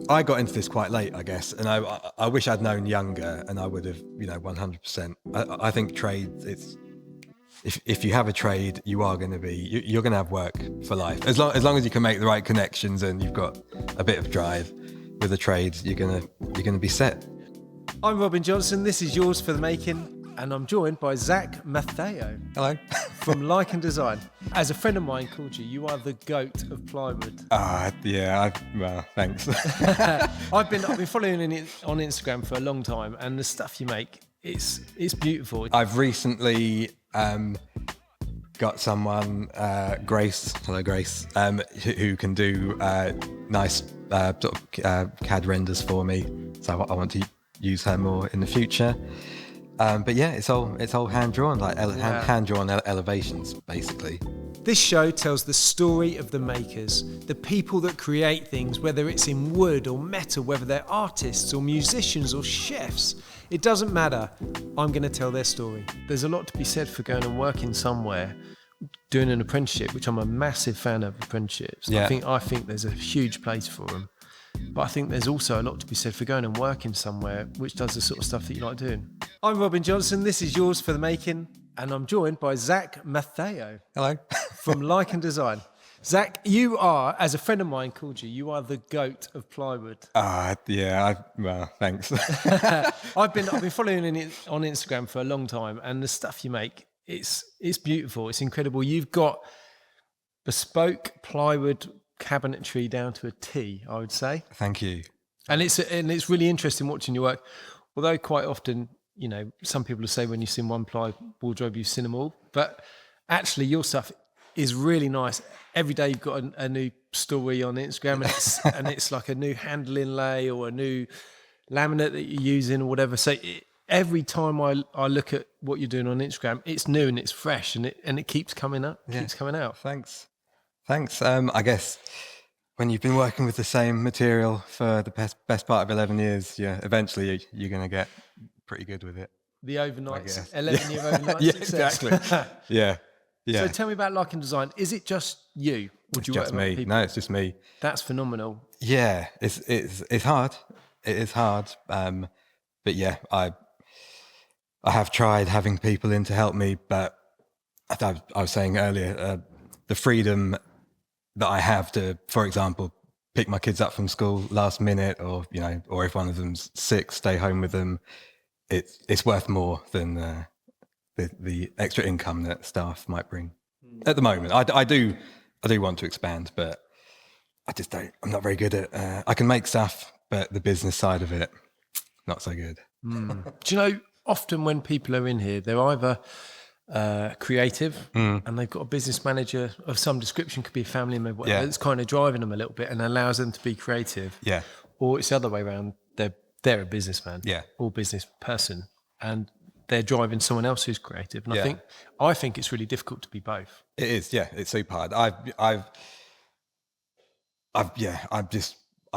I got into this quite late, I guess, and I wish I'd known younger, and I would have, 100%. I think trade, if you have a trade, you're going to have work for life. As long as you can make the right connections and you've got a bit of drive with a trade, you're gonna be set. I'm Robin Johnson. This is Yours for the Making, and I'm joined by Zac Matheou. Hello. From Lycan Design. As a friend of mine called you, you are the goat of plywood. Well, thanks. I've been following it on Instagram for a long time, and the stuff you make, it's beautiful. I've recently got someone, Grace, hello Grace, who can do nice CAD renders for me. So I want to use her more in the future. But yeah, it's all hand drawn, like hand drawn elevations, basically. This show tells the story of the makers, the people that create things, whether it's in wood or metal, whether they're artists or musicians or chefs. It doesn't matter. I'm going to tell their story. There's a lot to be said for going and working somewhere, doing an apprenticeship, which I'm a massive fan of apprenticeships. Yeah. I think there's a huge place for them. But I think there's also a lot to be said for going and working somewhere which does the sort of stuff that you like doing. I'm Robin Johnson. This is Yours for the Making, and I'm joined by Zac Matheou. Hello. From Lycan Design. Zac, you are, as a friend of mine called you, you are the goat of plywood. Well, thanks. I've been following it on Instagram for a long time, and the stuff you make, it's beautiful. It's incredible. You've got bespoke plywood cabinetry down to a T, I would say. Thank you. And it's really interesting watching your work. Although quite often, some people will say when you've seen one ply wardrobe, you've seen them all. But actually, your stuff is really nice. Every day you've got a new story on Instagram, and it's like a new handle inlay or a new laminate that you're using or whatever. So every time I look at what you're doing on Instagram, it's new and it's fresh, and it keeps coming up. Yeah. Keeps coming out. Thanks. I guess when you've been working with the same material for the best part of 11 years, eventually you're going to get pretty good with it. The overnight, 11-year overnight success. Exactly. Yeah. So tell me about Lycan Design. Is it just you? Would you just me? No, it's just me. That's phenomenal. Yeah, it's hard. It is hard. But yeah, I have tried having people in to help me, but I was saying earlier, the freedom that I have to, for example, pick my kids up from school last minute, or if one of them's sick, stay home with them. It's worth more than the extra income that staff might bring. At the moment, I do want to expand, but I just don't. I'm not very good at. I can make stuff, but the business side of it, not so good. Do you know? Often when people are in here, they're either creative and they've got a business manager of some description, could be a family member, whatever, that's kind of driving them a little bit and allows them to be creative. Yeah. Or it's the other way around. They're a businessman, or business person, and they're driving someone else who's creative. And I think it's really difficult to be both. It is, it's super hard. I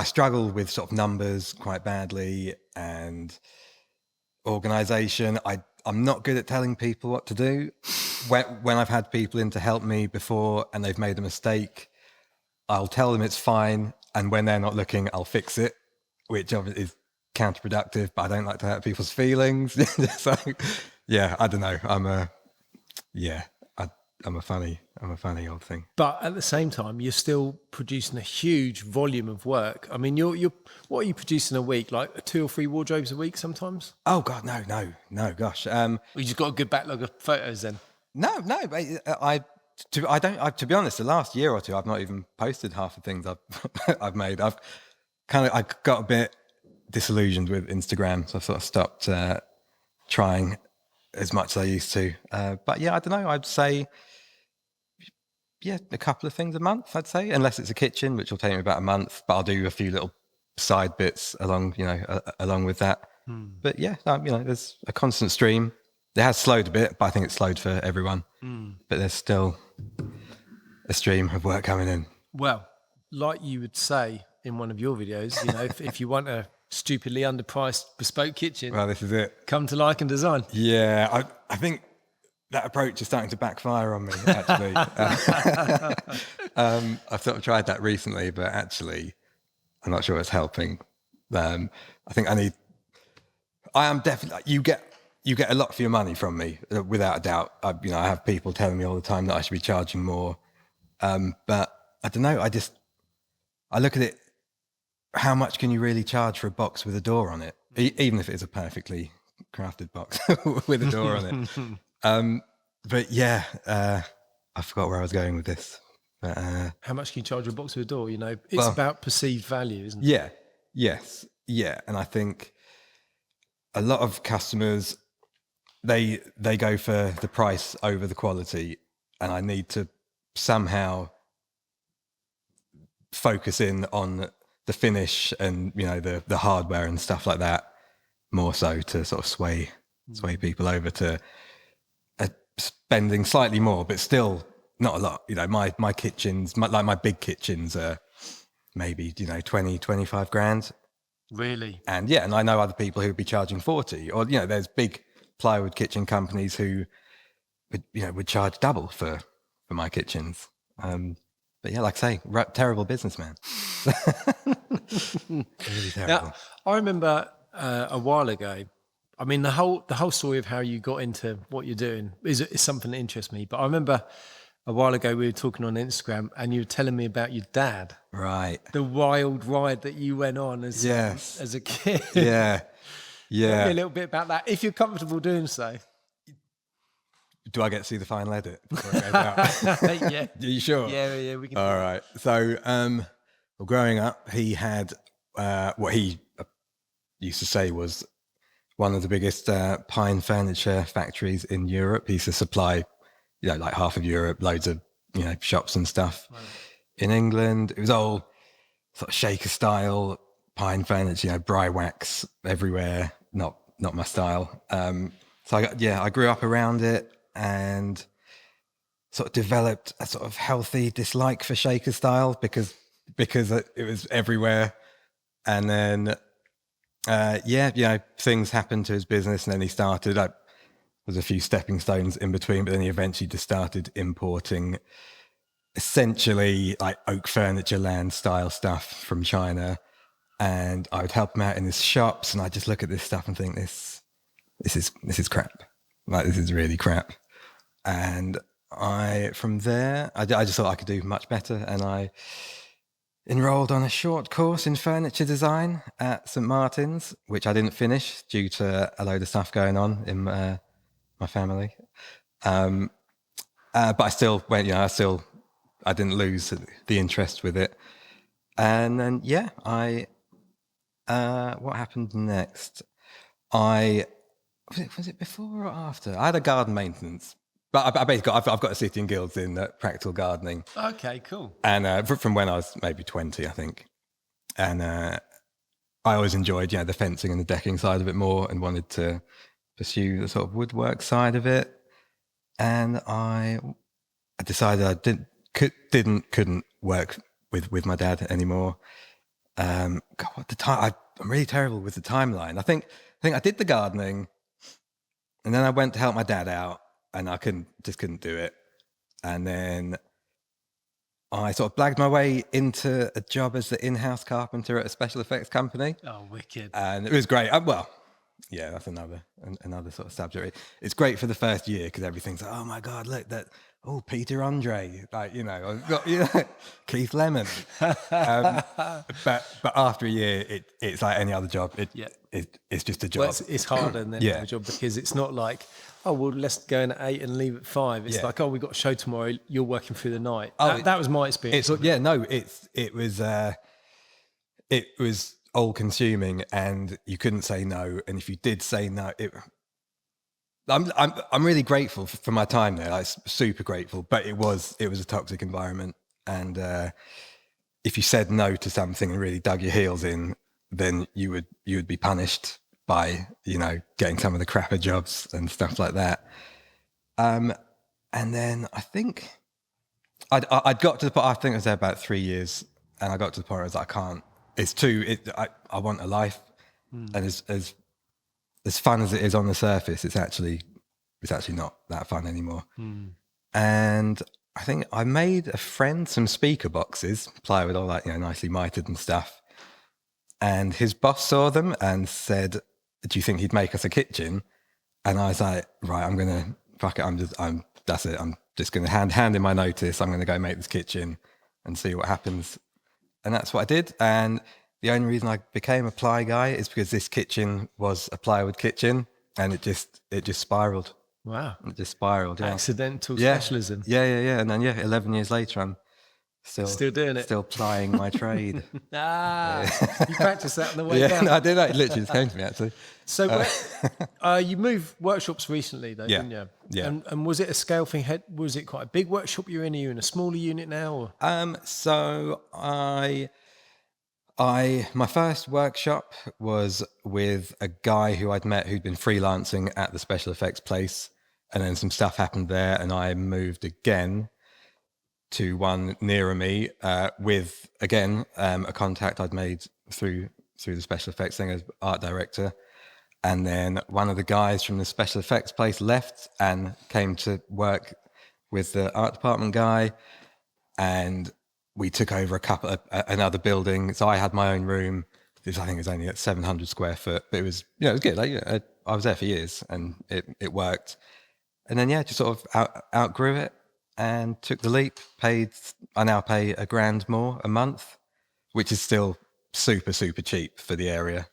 struggle with sort of numbers quite badly and organisation. I'm not good at telling people what to do. When I've had people in to help me before and they've made a mistake, I'll tell them it's fine, and when they're not looking, I'll fix it, which is counterproductive, but I don't like to hurt people's feelings. So yeah, I don't know. I'm a funny old thing. But at the same time, you're still producing a huge volume of work. I mean, you're what are you producing a week? Like 2 or 3 wardrobes a week sometimes? Oh God, no, gosh. You just got a good backlog of photos then? No. To be honest, the last year or two, I've not even posted half the things I've made. I got a bit disillusioned with Instagram, so I sort of stopped trying as much as I used to. But yeah, I don't know. I'd say, a couple of things a month, I'd say, unless it's a kitchen, which will take me about a month, but I'll do a few little side bits along with that. But yeah, there's a constant stream. It has slowed a bit, but I think it's slowed for everyone. But there's still a stream of work coming in. Well, like you would say in one of your videos, if you want a stupidly underpriced bespoke kitchen, well, this is it. Come to Lycan Design. Yeah, I think that approach is starting to backfire on me, actually. I've sort of tried that recently, but actually I'm not sure it's helping. I think I am definitely, you get a lot for your money from me, without a doubt. I have people telling me all the time that I should be charging more. But I don't know. I look at it, how much can you really charge for a box with a door on it? Even if it's a perfectly crafted box with a door on it. But yeah, I forgot where I was going with this. But, how much can you charge a box with a door? It's about perceived value, isn't it? Yeah. Yes. Yeah. And I think a lot of customers, they go for the price over the quality, and I need to somehow focus in on the finish and the hardware and stuff like that more so to sort of sway people over to spending slightly more, but still not a lot. My kitchens, my big kitchens are maybe 20-25 grand. Really? And and I know other people who would be charging 40, or there's big plywood kitchen companies who would charge double for my kitchens. But yeah, like I say, terrible businessman. Really terrible. Now, I remember a while ago, I mean, the whole story of how you got into what you're doing is something that interests me. But I remember a while ago we were talking on Instagram, and you were telling me about your dad. Right. The wild ride that you went on as a kid. Yeah. Tell me a little bit about that, if you're comfortable doing so. Do I get to see the final edit before it goes out? Yeah. Are you sure? Yeah, we can. All right. So, well, growing up, he had what he used to say was one of the biggest pine furniture factories in Europe. He used to supply, like half of Europe, loads of shops and stuff. Right. In England, it was all sort of shaker style pine furniture, bry wax everywhere. Not my style. So I grew up around it and sort of developed a sort of healthy dislike for shaker style because it was everywhere. And then things happened to his business, and then he started. There's a few stepping stones in between, but then he eventually just started importing essentially like oak furniture land style stuff from China. And I would help him out in his shops, and I just look at this stuff and think this is crap. Like, this is really crap. And from there, I just thought I could do much better, and I enrolled on a short course in furniture design at St. Martin's, which I didn't finish due to a load of stuff going on in my family. But I still went, I didn't lose the interest with it. And then, what happened next? Was it before or after? I had a garden maintenance, but I basically I've got a sitting guilds in practical gardening. Okay, cool. And from when I was maybe 20, I think. And I always enjoyed, the fencing and the decking side of it more, and wanted to pursue the sort of woodwork side of it. And I decided I couldn't work with my dad anymore. God, what the time? I'm really terrible with the timeline. I think I did the gardening, and then I went to help my dad out, and I couldn't do it. And then I sort of blagged my way into a job as the in-house carpenter at a special effects company. Oh, wicked! And it was great. That's another sort of subject. It's great for the first year because everything's like, oh my God, look that. Oh, Peter Andre, Keith Lemon. But after a year, it's like any other job. It's just a job. Well, it's harder than a job, because it's not like, oh, well, let's go in at 8 and leave at 5. It's like, oh, we've got a show tomorrow. You're working through the night. That was my experience. It was all consuming, and you couldn't say no. And if you did say no, I'm really grateful for my time there. I'm super grateful, but it was a toxic environment. And if you said no to something and really dug your heels in, then you would be punished by getting some of the crapper jobs and stuff like that. And then I think I'd got to the point. I think I was there about 3 years, and I got to the point where I was like, I can't. It's too. I want a life, and as fun as it is on the surface, it's actually not that fun anymore. And I think I made a friend some speaker boxes, plywood, all that, nicely mitered and stuff. and his boss saw them and said, "Do you think he'd make us a kitchen?" And I was like, "Right, I'm gonna fuck it. That's it. I'm just gonna hand in my notice. I'm gonna go make this kitchen and see what happens." And that's what I did. And the only reason I became a ply guy is because this kitchen was a plywood kitchen, and it just spiraled. Wow. It just spiraled. Yeah. Accidental specialism. Yeah. And then 11 years later, I'm still doing it, still plying my trade. You practiced that on the way Yeah, down. no, I did. It literally just came to me actually. So you moved workshops recently, though, didn't you? Yeah. And was it a scale thing? Was it quite a big workshop you're in? Are you in a smaller unit now? Or? So my first workshop was with a guy who I'd met who'd been freelancing at the special effects place, and then some stuff happened there, and I moved again to one nearer me with again a contact I'd made through the special effects thing as art director. And then one of the guys from the special effects place left and came to work with the art department guy, and we took over another building. So I had my own room. I think it was only at 700 square foot, but it was, it was good. I was there for years, and it worked. And then just sort of outgrew it and took the leap. I now pay $1,000 more a month, which is still super, super cheap for the area.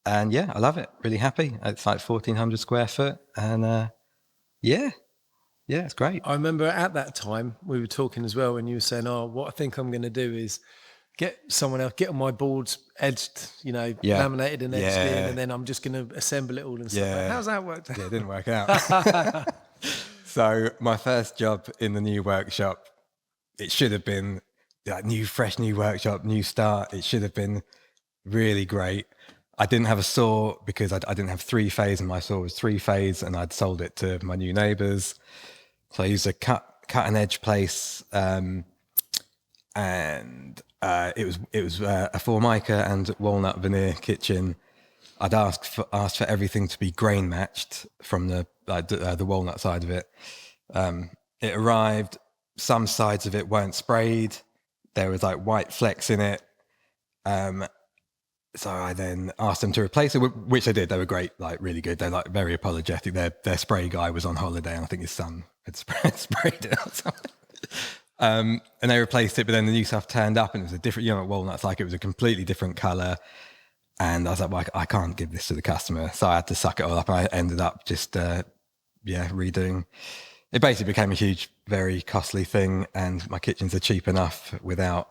And I love it. Really happy. It's like 1,400 square foot, and it's great. I remember at that time we were talking as well, and you were saying, "Oh, what I think I'm going to do is get someone else, get on my boards edged, laminated and edged in, and then I'm just going to assemble it all and stuff." Like, how's that worked out? Yeah, it didn't work out. So my first job in the new workshop, it should have been like new workshop, new start. It should have been really great. I didn't have a saw because I didn't have 3-phase, and my saw was 3-phase, and I'd sold it to my new neighbours. So I used a cut and edge place, and it was a Formica and walnut veneer kitchen. I'd asked for everything to be grain matched from the walnut side of it. It arrived. Some sides of it weren't sprayed. There was like white flecks in it. So I then asked them to replace it, which they did. They were great, like really good. They're like very apologetic. Their spray guy was on holiday, and I think his son had sprayed it or something. And they replaced it, but then the new stuff turned up, and it was a different, walnuts, like it was a completely different color. And I was like, well, I can't give this to the customer. So I had to suck it all up. And I ended up just, redoing. It basically became a huge, very costly thing. And my kitchens are cheap enough without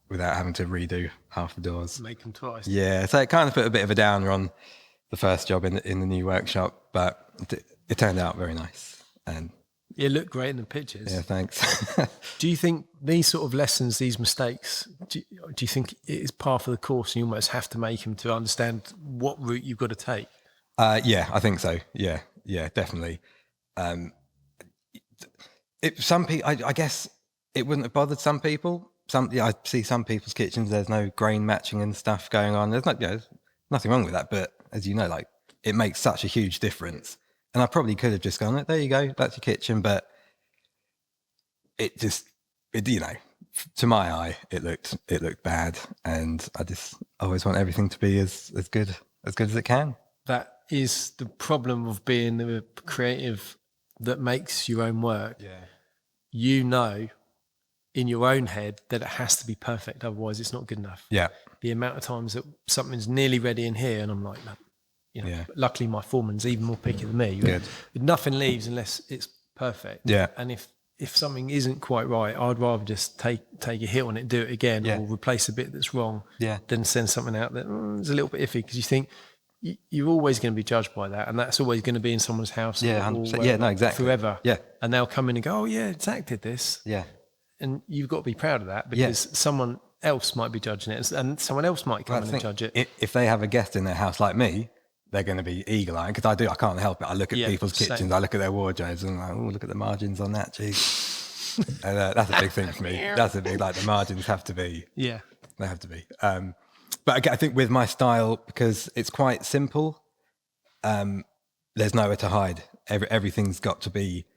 having to redo half the doors. Make them twice. Yeah. So it kind of put a bit of a downer on the first job in the new workshop, but it turned out very nice. And it looked great in the pictures. Yeah, thanks. Do you think these sort of lessons, these mistakes, do you think it is part of the course, and you almost have to make them to understand what route you've got to take? Yeah, I think so. Yeah, definitely. Some people, I guess it wouldn't have bothered some people. I see some people's kitchens, there's no grain matching and stuff going on. There's nothing wrong with that. But as you know, like it makes such a huge difference. And I probably could have just gone, there you go, that's your kitchen. But to my eye, it looked bad. And I just always want everything to be as good as it can. That is the problem of being the creative that makes your own work. Yeah. In your own head that it has to be perfect, otherwise it's not good enough. Yeah. The amount of times that something's nearly ready in here and I'm like, luckily my foreman's even more picky than me. Good. Nothing leaves unless it's perfect. Yeah. And if something isn't quite right, I'd rather just take a hit on it, do it again, or replace a bit that's wrong, than send something out that is a little bit iffy, because you think you're always going to be judged by that, and that's always going to be in someone's house. Yeah, 100%. Exactly. Forever. Yeah. And they'll come in and go, oh yeah, Zac did this. Yeah. And you've got to be proud of that, because someone else might be judging it, and someone else might come in and judge it. If they have a guest in their house like me, they're going to be eagle-eyed, because I can't help it. I look at people's kitchens, I look at their wardrobes, and I'm like, oh, look at the margins on that, geez. And that's a big thing for me. That's a big, the margins have to be. Yeah. They have to be. But I think with my style, because it's quite simple, there's nowhere to hide. Everything's got to be,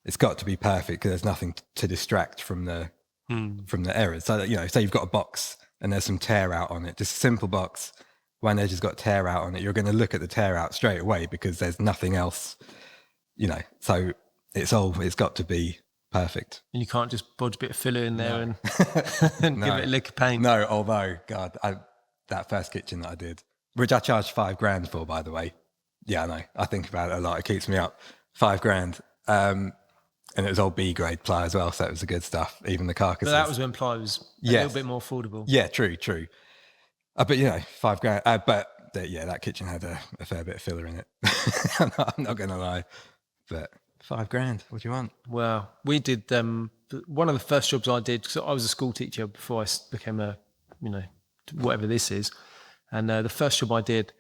it's got to be perfect, because there's nothing to distract from the errors. So say you've got a box and there's some tear out on it, just a simple box, one edge has got tear out on it, you're going to look at the tear out straight away because there's nothing else, you know. So it's got to be perfect. And you can't just bodge a bit of filler in there and, and No. give it a lick of paint. No, although, God, that first kitchen that I did, which I charged $5,000 for, by the way. Yeah, I know. I think about it a lot. It keeps me up. $5,000. And it was all B grade ply as well, so it was the good stuff. Even the carcasses. But that was when ply was a little bit more affordable. Yeah, true. But you know, $5,000. But that kitchen had a fair bit of filler in it. I'm not going to lie. But $5,000. What do you want? Well, we did one of the first jobs I did, because I was a school teacher before I became a, whatever this is. And the first job I did,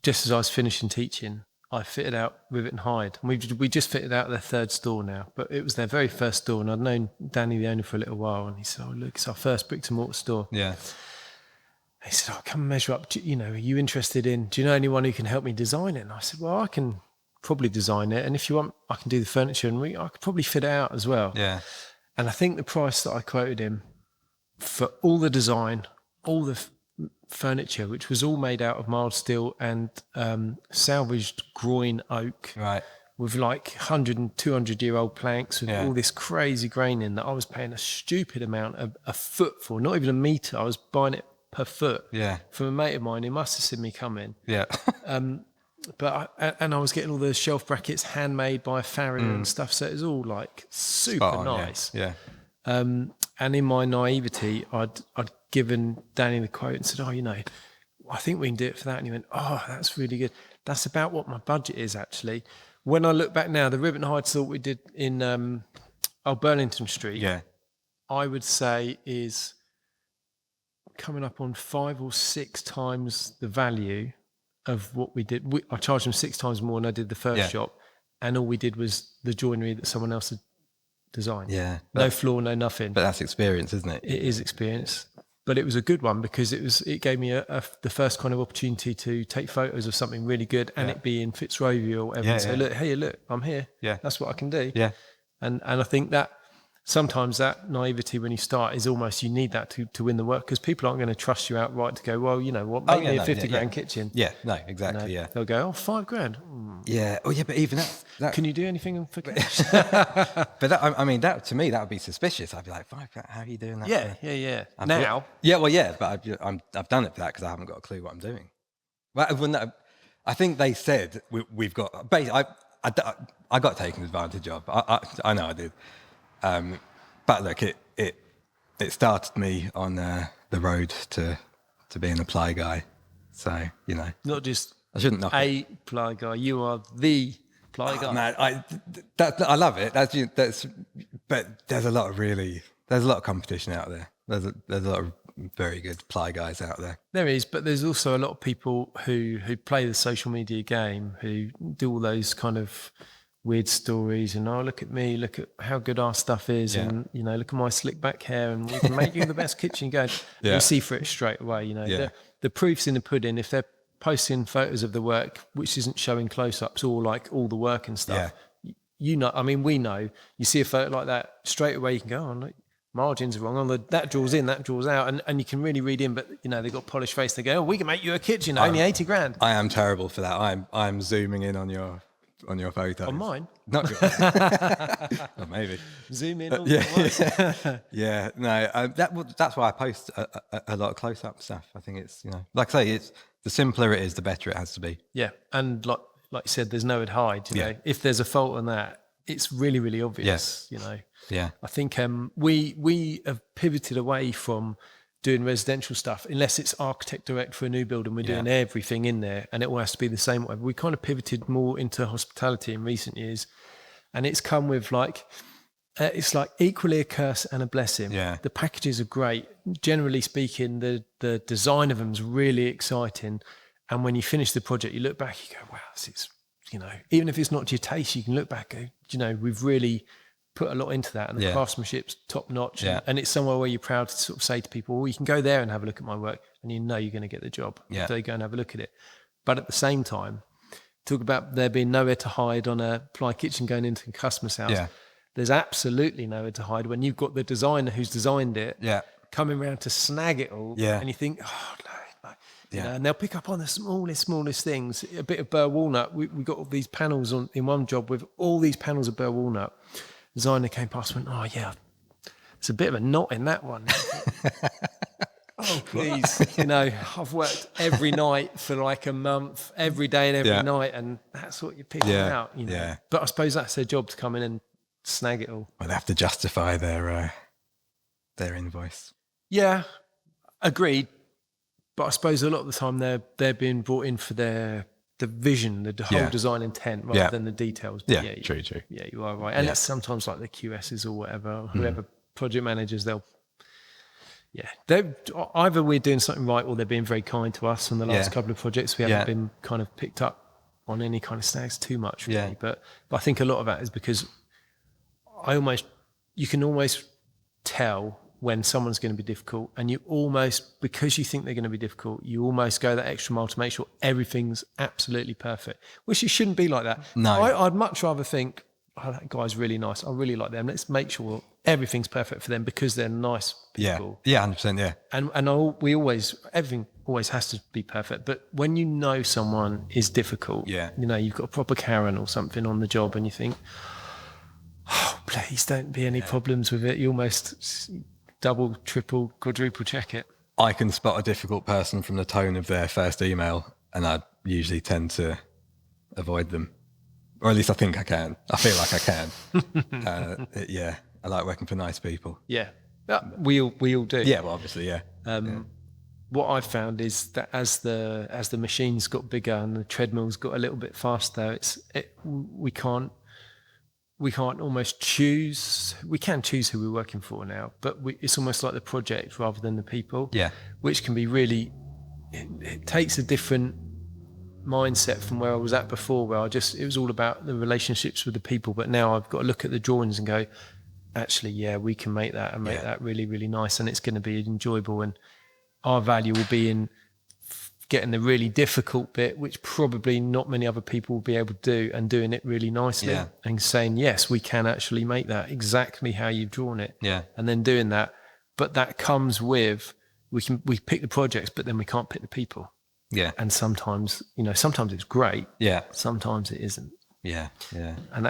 just as I was finishing teaching, I fitted out Rivet and Hide. And we just fitted out their third store now, but it was their very first store. And I'd known Danny, the owner, for a little while. And he said, "Oh, look, it's our first bricks and mortar store." Yeah. He said, "Oh, come measure up. Are you interested in, do you know anyone who can help me design it?" And I said, "Well, I can probably design it. And if you want, I can do the furniture and I could probably fit it out as well." Yeah. And I think the price that I quoted him for all the design, all the furniture, which was all made out of mild steel and salvaged groin oak, right, with like 100 and 200 year old planks with all this crazy grain in, that I was paying a stupid amount of a foot for, not even a meter. I was buying it per foot from a mate of mine who must have seen me coming. But I was getting all the shelf brackets handmade by a farrier and stuff, so it was all like super nice. And in my naivety, I'd given Danny the quote and said, "Oh, I think we can do it for that." And he went, "Oh, that's really good. That's about what my budget is, actually." When I look back now, the Rivet and Hide store we did in Burlington Street, I would say is coming up on 5 or 6 times the value of what we did. I charged them 6 times more than I did the first shop, and all we did was the joinery that someone else had designed. No floor, no nothing. But that's experience, isn't it? It is experience. But it was a good one because it gave me the first kind of opportunity to take photos of something really good and it be in Fitzrovia or whatever. And say, look, I'm here. That's what I can do. And I think that sometimes that naivety when you start is almost, you need that to win the work, because people aren't going to trust you outright to go, well, you know what, make me a 50 grand kitchen. Exactly. They'll go, oh, $5,000. But even that can you do anything for cash? But that to me, that would be suspicious. I'd be like, $5,000, how are you doing that? Now? But I've done it for that because I haven't got a clue what I'm doing. Well, I think they said we've got, basically, I got taken advantage of. I know I did. But look, it started me on the road to being a ply guy. So, not just I shouldn't knock a ply guy. You are the ply guy. Man, I love it. But there's a lot of competition out there. There's a lot of very good ply guys out there. There is, but there's also a lot of people who play the social media game, who do all those kind of weird stories and, oh, look at me, look at how good our stuff is, and look at my slick back hair, and we can make you the best kitchen going. You see for it straight away. The proof's in the pudding. If they're posting photos of the work which isn't showing close-ups or like all the work and stuff, we know. You see a photo like that straight away, you can go, oh, look, margins are wrong. That draws in, that draws out, and you can really read in. But they've got polished face. They go, oh, we can make you a kitchen, only 80 grand. I am terrible for that. I'm zooming in on your photos. On mine? Not good. Or maybe. Zoom in. That's why I post a lot of close-up stuff. I think it's, like I say, it's the simpler it is, the better it has to be. Yeah, and like you said, there's nowhere to hide. If there's a fault on that, it's really, really obvious. I think we have pivoted away from doing residential stuff, unless it's architect direct for a new build and we're doing everything in there and it all has to be the same way. We kind of pivoted more into hospitality in recent years, and it's come with it's like equally a curse and a blessing. The packages are great. Generally speaking, the design of them is really exciting, and when you finish the project, you look back, you go, wow, this is, even if it's not to your taste, you can look back, go, we've really put a lot into that, and the craftsmanship's top notch, and it's somewhere where you're proud to sort of say to people, well, you can go there and have a look at my work, and you're going to get the job if they go and have a look at it. But at the same time, talk about there being nowhere to hide on a ply kitchen going into a customer's house. There's absolutely nowhere to hide when you've got the designer who's designed it coming around to snag it all, and you think, oh no, You know, and they'll pick up on the smallest things. A bit of burr walnut. We got all these panels in one job with all these panels of burr walnut. Designer came past and went, oh yeah, it's a bit of a knot in that one. Oh, please. You know, I've worked every night for like a month, every day and every night, and that's what you're picking out, you know. Yeah. But I suppose that's their job, to come in and snag it all. Well, they have to justify their invoice. Yeah, agreed. But I suppose a lot of the time they're being brought in for the vision, the whole design intent, rather than the details. But true. Yeah, you are right. And it's sometimes like the QSs or whatever, whoever project managers, either we're doing something right or they're being very kind to us. On the last couple of projects, we haven't been kind of picked up on any kind of snags too much, really. Yeah. But I think a lot of that is because you can almost tell when someone's going to be difficult, and you almost, because you think they're going to be difficult, you almost go that extra mile to make sure everything's absolutely perfect, which it shouldn't be like that. No. I'd much rather think, oh, that guy's really nice, I really like them, let's make sure everything's perfect for them because they're nice people. Yeah, 100%, yeah. And everything always has to be perfect, but when you know someone is difficult, you know, you've got a proper Karen or something on the job and you think, oh, please don't be any problems with it. You almost double, triple, quadruple check it. I can spot a difficult person from the tone of their first email, and I usually tend to avoid them. Or at least I think I can. I feel like I can. I like working for nice people. Yeah. We all do. Yeah, well, obviously, yeah. What I've found is that as the machines got bigger and the treadmills got a little bit faster, we can't almost choose. We can choose who we're working for now, but it's almost like the project rather than the people. Yeah, which can be really. It takes a different mindset from where I was at before, where it was all about the relationships with the people. But now I've got to look at the drawings and go, actually, we can make that and make that really, really nice, and it's going to be enjoyable. And our value will be in getting the really difficult bit, which probably not many other people will be able to do, and doing it really nicely and saying, yes, we can actually make that exactly how you've drawn it. Yeah. And then doing that. But that comes with, we pick the projects, but then we can't pick the people. Yeah. And sometimes it's great. Yeah. Sometimes it isn't. Yeah. Yeah. And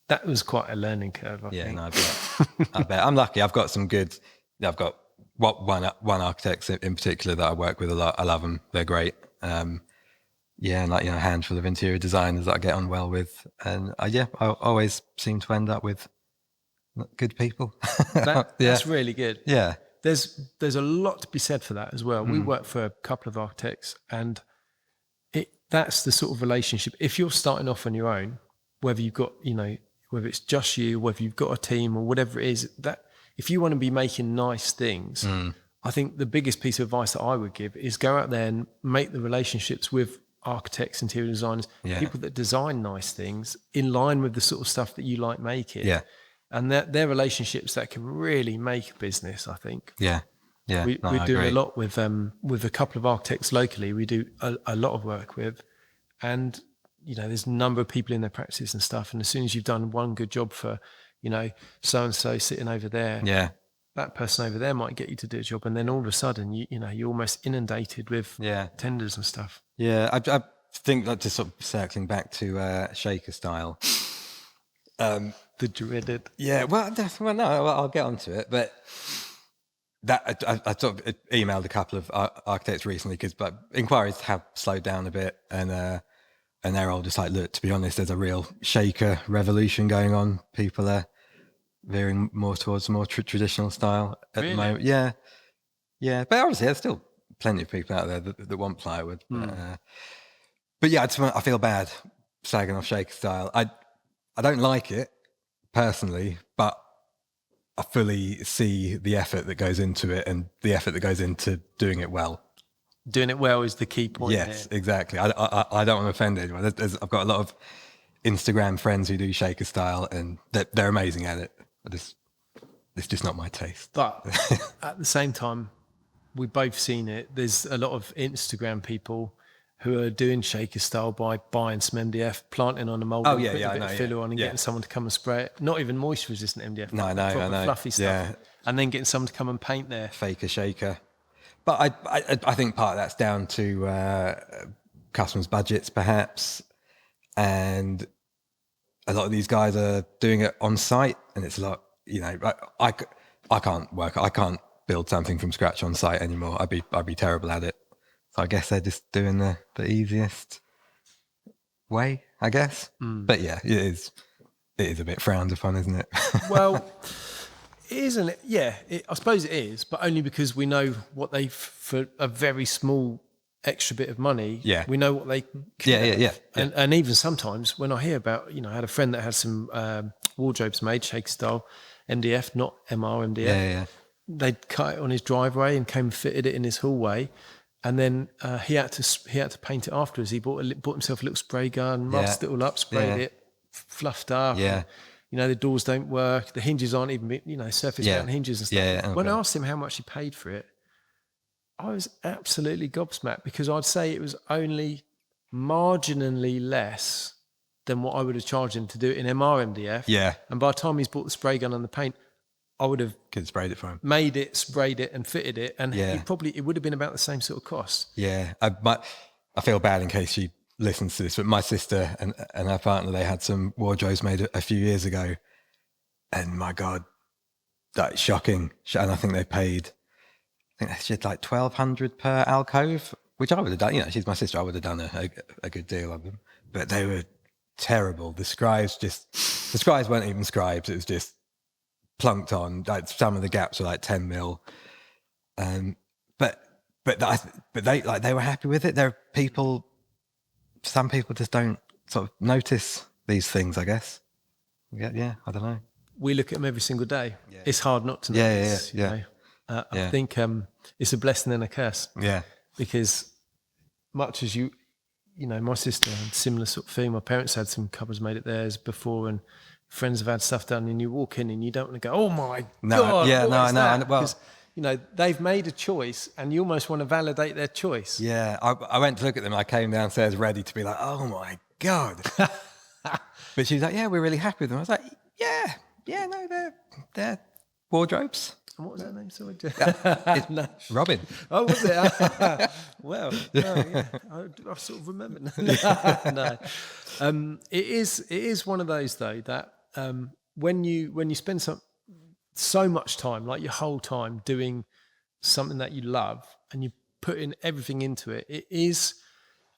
that was quite a learning curve, I think. No, I bet. I'm lucky. I've got one architect in particular that I work with a lot. I love them. They're great. And a handful of interior designers that I get on well with. And I always seem to end up with good people. That's really good. Yeah. There's a lot to be said for that as well. We work for a couple of architects, and that's the sort of relationship. If you're starting off on your own, whether you've got, whether it's just you, whether you've got a team or whatever it is, that if you want to be making nice things, I think the biggest piece of advice that I would give is go out there and make the relationships with architects, interior designers, people that design nice things in line with the sort of stuff that you like making. Yeah. And they're relationships that can really make a business, I think. Yeah. Yeah. We're doing a lot with a couple of architects locally. We do a lot of work with, and there's a number of people in their practices and stuff. And as soon as you've done one good job for, so-and-so sitting over there, that person over there might get you to do a job. And then all of a sudden, you're almost inundated with tenders and stuff. Yeah. I think that, just sort of circling back to shaker style. The dreaded. Yeah. Well, no, I'll get onto it. But that I sort of emailed a couple of architects recently because inquiries have slowed down a bit, and they're all just like, look, to be honest, there's a real shaker revolution going on. People are veering more towards a more traditional style at the moment. Yeah. Yeah. But obviously there's still plenty of people out there that want plywood. But yeah, I feel bad slagging off shaker style. I don't like it personally, but I fully see the effort that goes into it and the effort that goes into doing it well. Doing it well is the key point. Yes, here. Exactly. I don't want to offend anyone. I've got a lot of Instagram friends who do shaker style, and they're amazing at it. It's just not my taste. But at the same time, we've both seen it. There's a lot of Instagram people who are doing shaker style by buying some MDF, planting on a mould, putting a bit of filler on, and getting someone to come and spray it. Not even moisture resistant MDF. No, I know. Fluffy stuff. Yeah. And then getting someone to come and paint their faker shaker. But I think part of that's down to customers' budgets, perhaps, and a lot of these guys are doing it on site, and it's a lot. You know, I can't build something from scratch on site anymore. I'd be terrible at it. So I guess they're just doing the easiest way, I guess. But yeah, it is a bit frowned upon, isn't it? Well, it isn't it? Yeah, I suppose it is, but only because we know what they, for a very small extra bit of money, we know what they can have. And even sometimes when I hear about, I had a friend that had some wardrobes made, Shaker style, MDF, not MR, MDF. Yeah. They'd cut it on his driveway and came and fitted it in his hallway. And then he had to paint it afterwards. He bought himself a little spray gun, mussed it all up, sprayed it, fluffed up. Yeah. And, the doors don't work. The hinges aren't even, surface mount hinges and stuff. Yeah. When I asked him how much he paid for it, I was absolutely gobsmacked, because I'd say it was only marginally less than what I would have charged him to do it in MR MDF. Yeah. And by the time he's bought the spray gun and the paint, I would have sprayed it for him, made it, sprayed it, and fitted it, and it would have been about the same sort of cost. Yeah, I feel bad in case she listens to this, but my sister and her partner, they had some wardrobes made a few years ago, and my God, that's shocking. And I think they paid, she had like $1,200 per alcove, which I would have done. She's my sister. I would have done a good deal of them, but they were terrible. The scribes weren't even scribes. It was just plunked on. Like, some of the gaps were like 10 mil. But they were happy with it. There are people, some people just don't sort of notice these things, I guess. Yeah, I don't know. We look at them every single day. Yeah. It's hard not to notice. I think it's a blessing and a curse. Yeah. Because much as my sister had similar sort of thing. My parents had some cupboards made at theirs before, and friends have had stuff done, and you walk in and you don't want to go, oh my God. Yeah, no, I know. Because, they've made a choice and you almost want to validate their choice. Yeah. I went to look at them. I came downstairs ready to be like, oh my God. But she was like, yeah, we're really happy with them. I was like, yeah, no, they're wardrobes. And what was that name? Sorry. No. Robin. Oh, was it? Well, I sort of remembered. No. It is one of those though that when you spend so much time, like your whole time, doing something that you love, and you put in everything into it,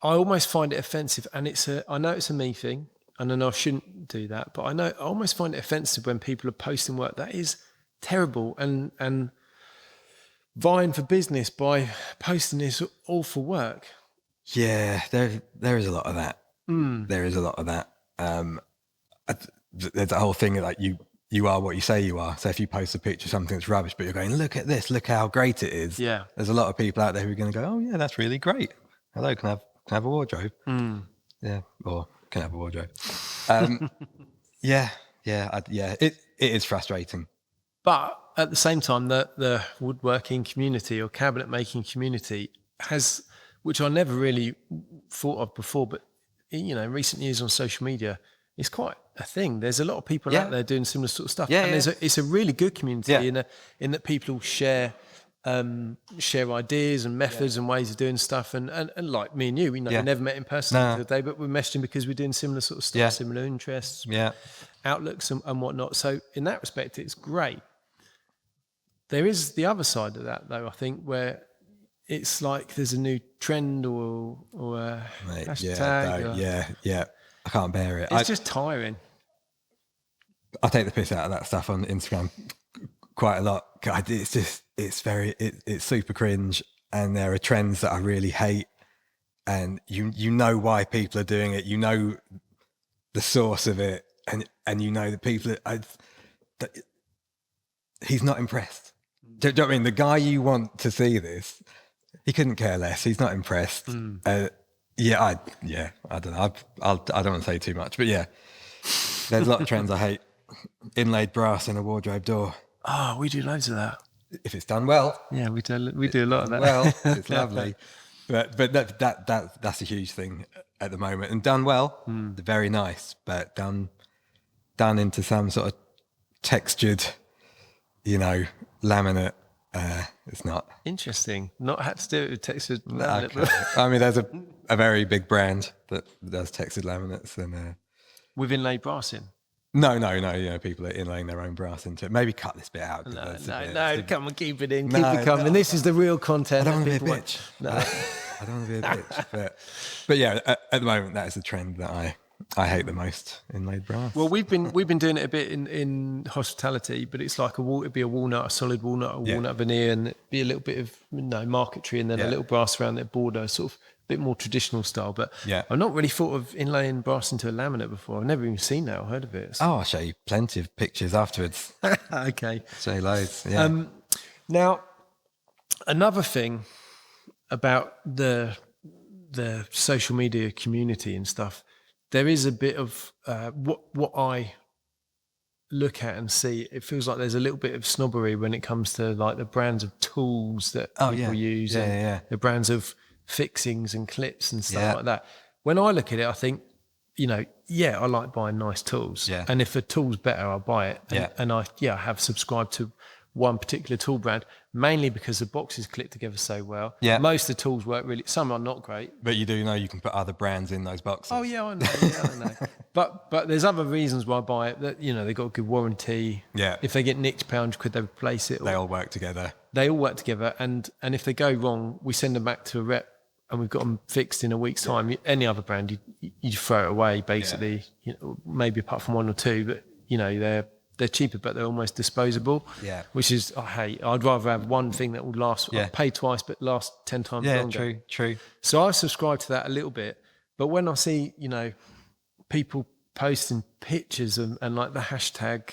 I almost find it offensive. And I know it's a me thing, and I know I shouldn't do that, but I almost find it offensive when people are posting work that is terrible and vying for business by posting this awful work. Yeah, there is a lot of that. There is a lot of that. There's a whole thing of like you are what you say you are. So if you post a picture of something that's rubbish, but you're going, look at this, look how great it is. Yeah. There's a lot of people out there who are going to go, oh yeah, that's really great. Hello, can I have a wardrobe? Yeah, or can I have a wardrobe? It is frustrating. But at the same time, the woodworking community or cabinet making community has, which I never really thought of before, but in recent years on social media, it's quite a thing. There's a lot of people out there doing similar sort of stuff. And it's a really good community in that people share ideas and methods and ways of doing stuff. And like me and you, we never met in person today, but we're messaging because we're doing similar sort of stuff, similar interests, outlooks and whatnot. So in that respect, it's great. There is the other side of that, though, I think, where it's like there's a new trend or a hashtag. I can't bear it. It's just tiring. I take the piss out of that stuff on Instagram quite a lot. It's super cringe, and there are trends that I really hate, and you know why people are doing it. You know the source of it, and you know the people he's not impressed. Do you know what I mean? The guy you want to see this, he couldn't care less. He's not impressed. I don't know. I don't want to say too much, but yeah, there's a lot of trends I hate. Inlaid brass in a wardrobe door. Oh, we do loads of that. If it's done well. Yeah, we do a lot of that. Well, it's lovely. But that's a huge thing at the moment. And done well, very nice. But done into some sort of textured, laminate It's not. Interesting. Not had to do it with textured laminate. Okay. I mean, there's a very big brand that does textured laminates, and With inlaid brass in. no. You know, people are inlaying their own brass into it. Maybe cut this bit out. No, come on, keep it in. Keep No, it coming. no. This is the real content. I don't want to be a people bitch. No. I don't want to be a bitch. But yeah, at the moment, that is the trend that I hate the most, inlaid brass. Well, we've been doing it a bit in hospitality, but it's like it'd be a walnut, a solid walnut, a walnut veneer, and it'd be a little bit of marquetry, and then a little brass around that border, sort of a bit more traditional style. But I've not really thought of inlaying brass into a laminate before. I've never even seen that or heard of it. I'll show you plenty of pictures afterwards. Okay. Show you loads. Yeah. Now, another thing about the social media community and stuff, there is a bit of what I look at and see. It feels like there's a little bit of snobbery when it comes to like the brands of tools that people use, the brands of fixings and clips and stuff like that. When I look at it, I think, I like buying nice tools, and if a tool's better, I'll buy it. And I have subscribed to one particular tool brand, mainly because the boxes click together so well. Yeah. Most of the tools work really, some are not great. But you do know you can put other brands in those boxes. Oh yeah, I know. I know. But there's other reasons why I buy it, that, they've got a good warranty. Yeah. If they get nicked, pound, could they replace it? They all work together. They all work together. And if they go wrong, we send them back to a rep and we've got them fixed in a week's time. Any other brand, you throw it away basically, maybe apart from one or two, but they're cheaper, but they're almost disposable. Yeah, which is I hate. I'd rather have one thing that will last. Yeah. I'll pay twice, but last 10 times longer. Yeah, true. So I subscribe to that a little bit. But when I see people posting pictures and like the hashtag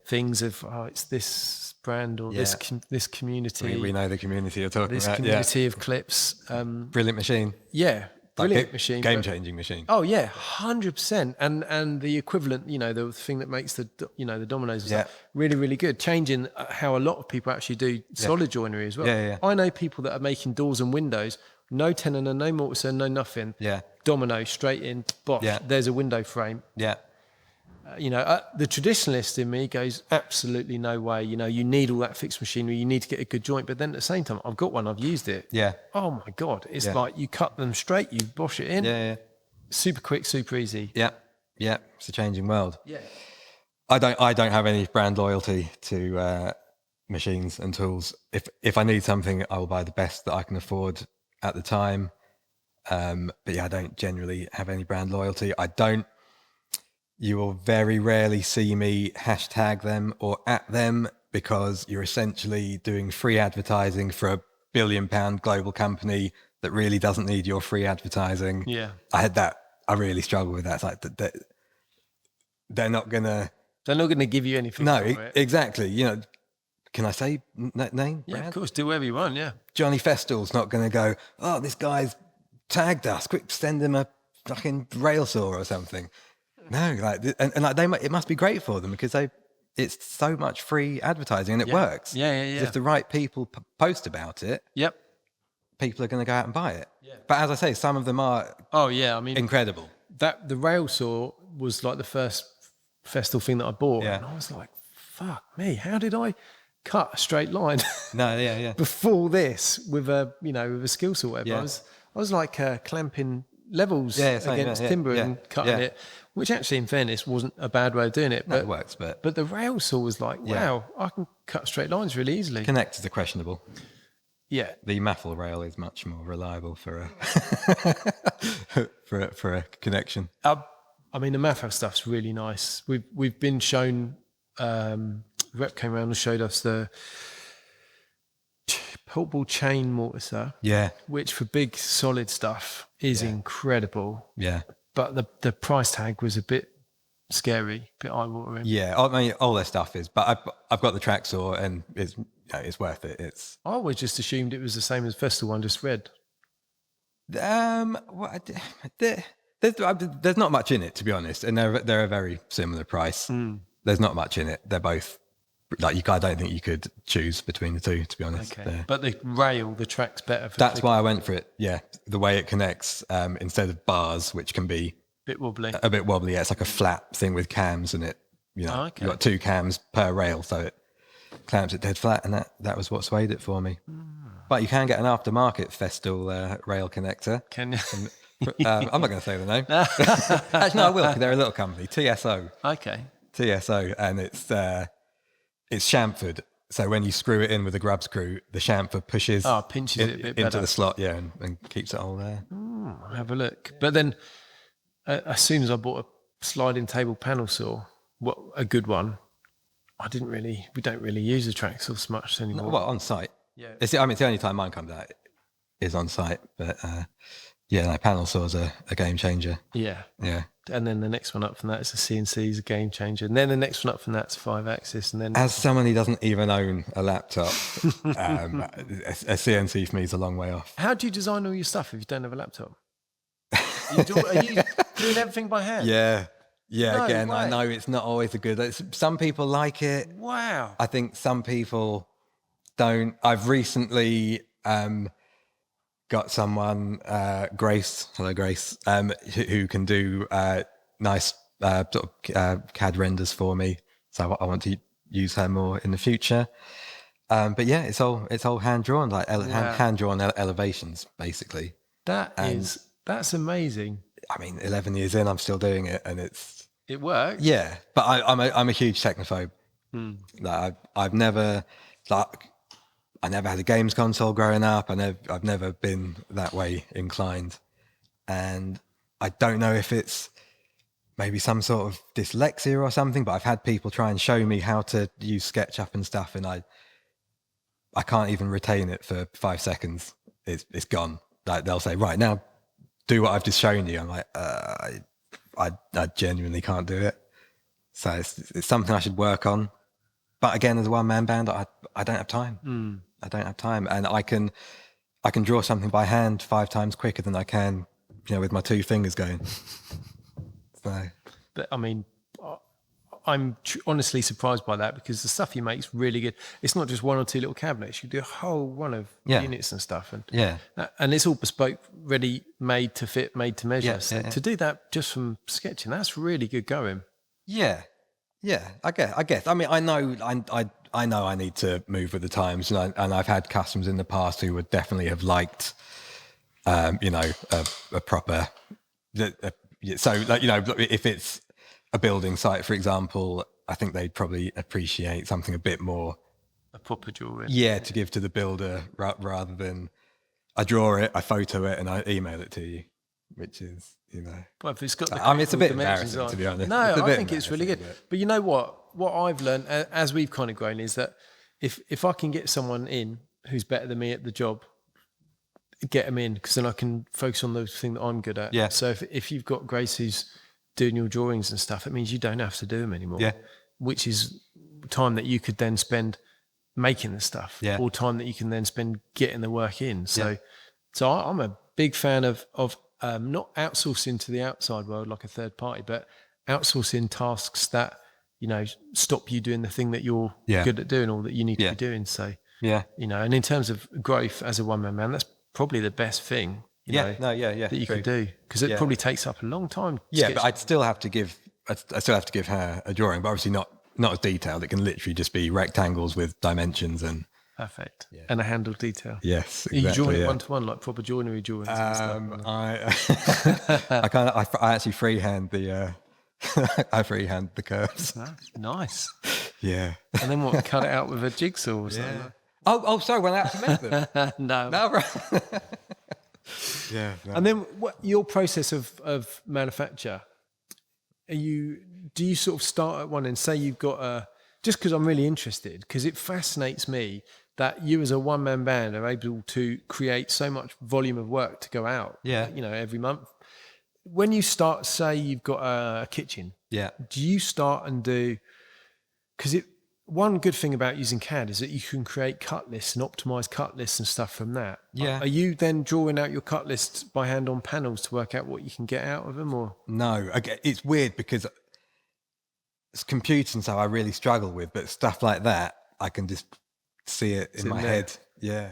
things of it's this brand or this community. We know the community you're talking about. This community of clips. Brilliant machine. Yeah. Brilliant machine, game-changing machine. Oh yeah, 100%. And the equivalent, the thing that makes the the dominoes is really, really good. Changing how a lot of people actually do solid joinery as well. Yeah. I know people that are making doors and windows, no tenon and no mortise, no nothing. Yeah. Domino straight in, bosh. Yeah. There's a window frame. Yeah. The traditionalist in me goes, absolutely no way. You need all that fixed machinery. You need to get a good joint. But then at the same time, I've got one. I've used it. Yeah. Oh my God. It's like you cut them straight, you bosh it in. Yeah. Super quick, super easy. Yeah. Yeah. It's a changing world. Yeah. I don't have any brand loyalty to machines and tools. If I need something, I will buy the best that I can afford at the time. But I don't generally have any brand loyalty. You will very rarely see me hashtag them or at them, because you're essentially doing free advertising for a £1 billion global company that really doesn't need your free advertising. Yeah. I really struggle with that. It's like they're not gonna give you anything. No, for it. Exactly. Can I say name? Yeah, brand? Of course. Do whatever you want. Yeah. Johnny Festal's not going to go, oh, this guy's tagged us. Quick, send him a fucking rail saw or something. No, it must be great for them, because it's so much free advertising and it works. Yeah. If the right people post about it, people are going to go out and buy it. Yeah. But as I say, some of them are incredible. The rail saw was like the first Festal thing that I bought. Yeah. And I was like, fuck me, how did I cut a straight line? Before this with a skill saw, whatever. Yeah. I was like clamping levels against timber and cutting it, which actually, in fairness, wasn't a bad way of doing it. But it works. But the rail saw was like, wow, I can cut straight lines really easily. Connectors are questionable. Yeah, the Matheou rail is much more reliable for a for a connection. The Matheou stuff's really nice. We've been shown. Rep came around and showed us the portable chain mortiser. Yeah, which for big solid stuff is incredible. Yeah, but the price tag was a bit scary, a bit eye-watering. Yeah, all their stuff is, but I've got the track saw and it's worth it. I always just assumed it was the same as Festal one, just red. There's not much in it, to be honest, and they're a very similar price. There's not much in it. They're both I don't think you could choose between the two, to be honest. Okay. But the track's better. That's why I went for it. Yeah, the way it connects instead of bars, which can be a bit wobbly. Yeah, it's like a flat thing with cams, and it. You've got 2 cams per rail, so clamps it dead flat, and that was what swayed it for me. But you can get an aftermarket Festool rail connector. Can you? I'm not going to say the name. Actually, no, I will, because they're a little company, TSO. Okay. TSO, and it's chamfered. So when you screw it in with a grub screw, the chamfer pushes pinches it a bit into better. the slot, and keeps it all there. I'll have a look. But then, as soon as I bought a sliding table panel saw, a good one, we don't really use the track saw so much anymore. Well, on site. Yeah. It's the only time mine comes out is on site. But panel saws are a game changer. Yeah. Yeah. And then the next one up from that is a CNC is a game changer. And then the next one up from that's 5-axis. And then as someone who doesn't even own a laptop, a CNC for me is a long way off. How do you design all your stuff if you don't have a laptop? Are you doing everything by hand? Yeah. No Again, way. I know it's not always a good. Some people like it. Wow. I think some people don't. I've recently got someone, Grace, hello Grace, who can do nice CAD renders for me. So I want to use her more in the future. But yeah, it's all hand drawn, like hand drawn elevations, basically. That's amazing. I mean, 11 years in, I'm still doing it, and it works. Yeah, but I'm a huge technophobe. Like I've never I never had a games console growing up. I've never been that way inclined, and I don't know if it's maybe some sort of dyslexia or something. But I've had people try and show me how to use SketchUp and stuff, and I can't even retain it for 5 seconds. It's gone. Like they'll say, right now, do what I've just shown you. I'm like, I genuinely can't do it. So it's something I should work on. But again, as a one-man band, I don't have time. I don't have time, and I can draw something by hand 5 times quicker than I can, with my 2 fingers going. So, but I mean, I'm honestly surprised by that, because the stuff you make is really good. It's not just 1 or 2 little cabinets. You do a whole run of units and stuff, and it's all bespoke, ready, made to fit, made to measure. So to do that just from sketching, that's really good going. Yeah. I guess. I mean, I know I need to move with the times, and I've had customers in the past who would definitely have liked, a proper. So, like, if it's a building site, for example, I think they'd probably appreciate something a bit more. A proper drawing. Yeah, to give to the builder rather than I draw it, I photo it, and I email it to you, which is, Well, if it's got it's a bit embarrassing, to be honest. No, I think it's really good. But you know what I've learned as we've kind of grown is that if I can get someone in who's better than me at the job, get them in, because then I can focus on the thing that I'm good at. Yeah. So if you've got Grace who's doing your drawings and stuff, it means you don't have to do them anymore. Yeah. Which is time that you could then spend making the stuff, or time that you can then spend getting the work in. So I'm a big fan of not outsourcing to the outside world like a third party, but outsourcing tasks that, stop you doing the thing that you're good at doing or that you need to be doing. So, and in terms of growth as a one-man band, that's probably the best thing, that you can do, because it probably takes up a long time. But I still have to give her a drawing, but obviously not as detailed. It can literally just be rectangles with dimensions and perfect, and a handle detail. Yes, exactly. Are you drawing it one-to-one like proper joinery drawings and stuff? I actually freehand the curves. Nice. Yeah. And then what? Cut it out with a jigsaw or something? Yeah. Oh, sorry. When I actually make them. No. Right. Yeah. No. And then what your process of manufacture? Do you sort of start at one and say you've got just because I'm really interested, because it fascinates me that you as a one-man band are able to create so much volume of work to go out, every month. When you start, say you've got a kitchen, do you start and do, because one good thing about using CAD is that you can create cut lists and optimize cut lists and stuff from that. Yeah. Are you then drawing out your cut lists by hand on panels to work out what you can get out of them, or? No, it's weird because it's computing, so I really struggle with, but stuff like that, I can just see it in my head. Yeah.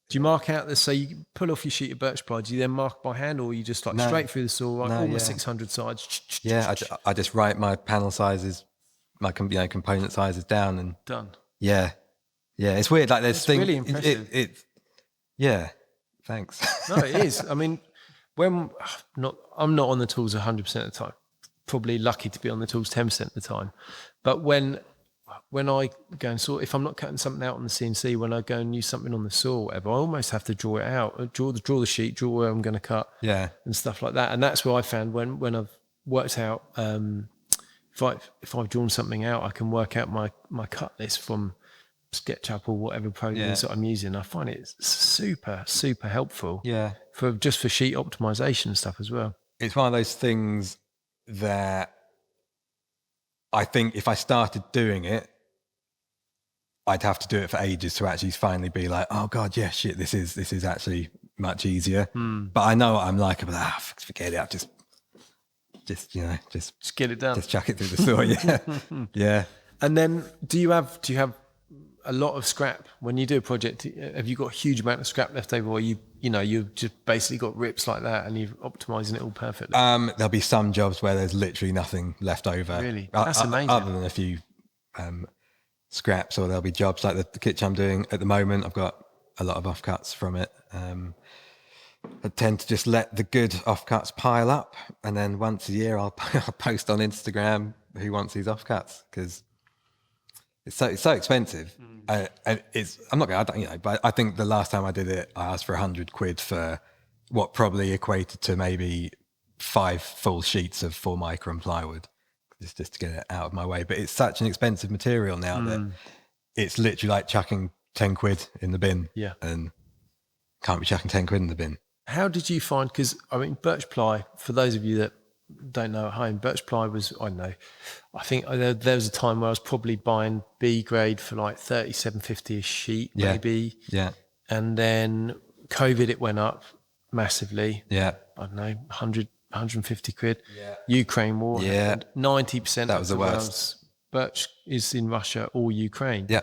Do you mark out so you pull off your sheet of birch ply, do you then mark by hand, or you just straight through the saw, all the 600 sides? Yeah, I just write my panel sizes, my component sizes down and... Done. Yeah. Yeah, it's weird. Like there's It's things. really impressive. Yeah. Thanks. No, it is. I mean, I'm not on the tools 100% of the time. Probably lucky to be on the tools 10% of the time. But when I go and saw, if I'm not cutting something out on the CNC, when I go and use something on the saw or whatever, I almost have to draw it out, draw the sheet, draw where I'm going to cut, Yeah. and stuff like that. And that's where I found when I've worked out, if I've drawn something out, I can work out my cut list from SketchUp or whatever programs that I'm using. I find it super, super helpful. Yeah. For sheet optimization and stuff as well. It's one of those things that I think if I started doing it, I'd have to do it for ages to actually finally be like, oh God, yeah, shit, this is actually much easier. But I know what I'm like about, forget it. I'll just get it done. Just chuck it through the saw. Yeah. Yeah. And then do you have a lot of scrap when you do a project? Have you got a huge amount of scrap left over, or you've just basically got rips like that and you're optimizing it all perfectly? There'll be some jobs where there's literally nothing left over. Really? That's amazing. Other than a few scraps, or there'll be jobs like the kitchen I'm doing at the moment. I've got a lot of offcuts from it. I tend to just let the good offcuts pile up, and then once a year I'll post on Instagram who wants these offcuts, because it's so expensive. And I'm not gonna, but I think the last time I did it, I asked for £100 for what probably equated to maybe 5 full sheets of 4 micron plywood, just to get it out of my way. But it's such an expensive material now that it's literally like chucking £10 in the bin. Yeah. And can't be chucking £10 in the bin. How did you find, because I mean, birch ply, for those of you that don't know at home, birch ply was, I don't know, I think there was a time where I was probably buying B grade for like £37.50 a sheet, maybe. Yeah. And then COVID, it went up massively. Yeah. I don't know, 150 quid. Yeah. Ukraine war. Yeah. 90% that was the worst. Birch is in Russia or Ukraine. Yeah.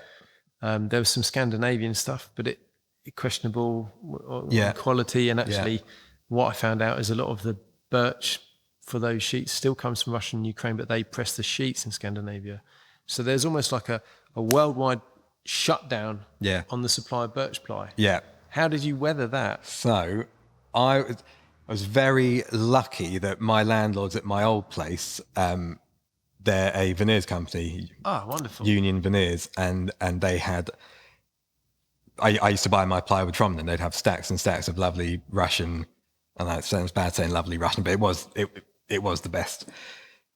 There was some Scandinavian stuff, but it questionable quality. And actually what I found out is a lot of the birch for those sheets still comes from Russia and Ukraine, but they press the sheets in Scandinavia. So there's almost like a worldwide shutdown on the supply of birch ply. Yeah. How did you weather that? So I was very lucky that my landlords at my old place, they're a veneers company. Oh, wonderful. Union Veneers. And they had, I used to buy my plywood from them. They'd have stacks and stacks of lovely Russian, and that sounds bad saying lovely Russian, but it was the best.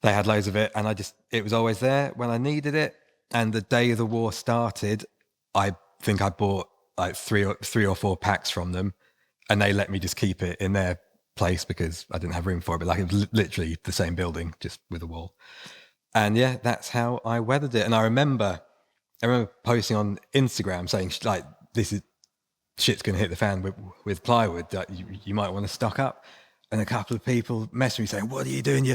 They had loads of it, and it was always there when I needed it. And the day the war started, I think I bought like three or four packs from them, and they let me just keep it in their place because I didn't have room for it. But like, it was literally the same building, just with a wall. And yeah, that's how I weathered it. And I remember posting on Instagram saying like, this is shit's going to hit the fan with plywood, that you might want to stock up. And a couple of people messaged me saying, what are you doing?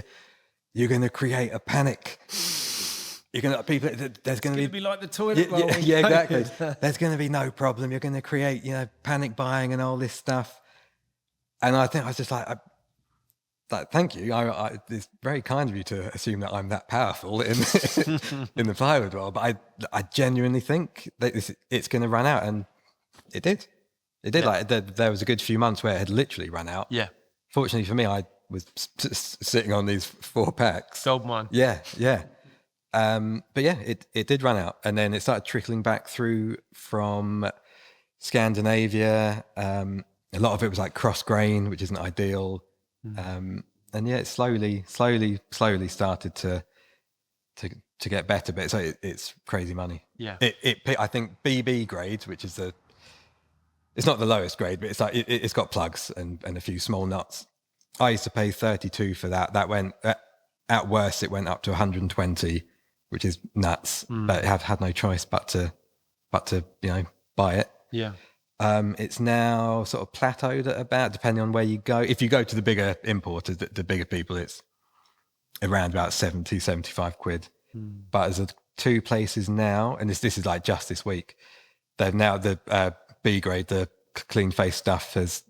You're going to create a panic. You're going to, there's going to be like the toilet roll. Yeah, exactly. There's going to be no problem. You're going to create, panic buying and all this stuff. And I think I was just like, thank you. It's very kind of you to assume that I'm that powerful in in the plywood world. But I genuinely think that it's going to run out, and it did. It did. Yeah. Like there was a good few months where it had literally run out. Yeah. Fortunately for me, I was sitting on these 4 packs. Gold mine. Yeah, yeah. But yeah, it did run out, and then it started trickling back through from Scandinavia. A lot of it was like cross grain, which isn't ideal. And yeah, it slowly started to get better. But it's crazy money. Yeah. I think BB grade, which is it's not the lowest grade, but it's like it's got plugs and a few small nuts. I used to pay 32 for that. That went at worst, it went up to 120, which is nuts. But I had no choice but to buy it. Yeah. It's now sort of plateaued at about, depending on where you go. If you go to the bigger importers, the bigger people, it's around about 70, 75 quid. But there's 2 places now, and this is like just this week, they've now, the B grade, the clean face stuff has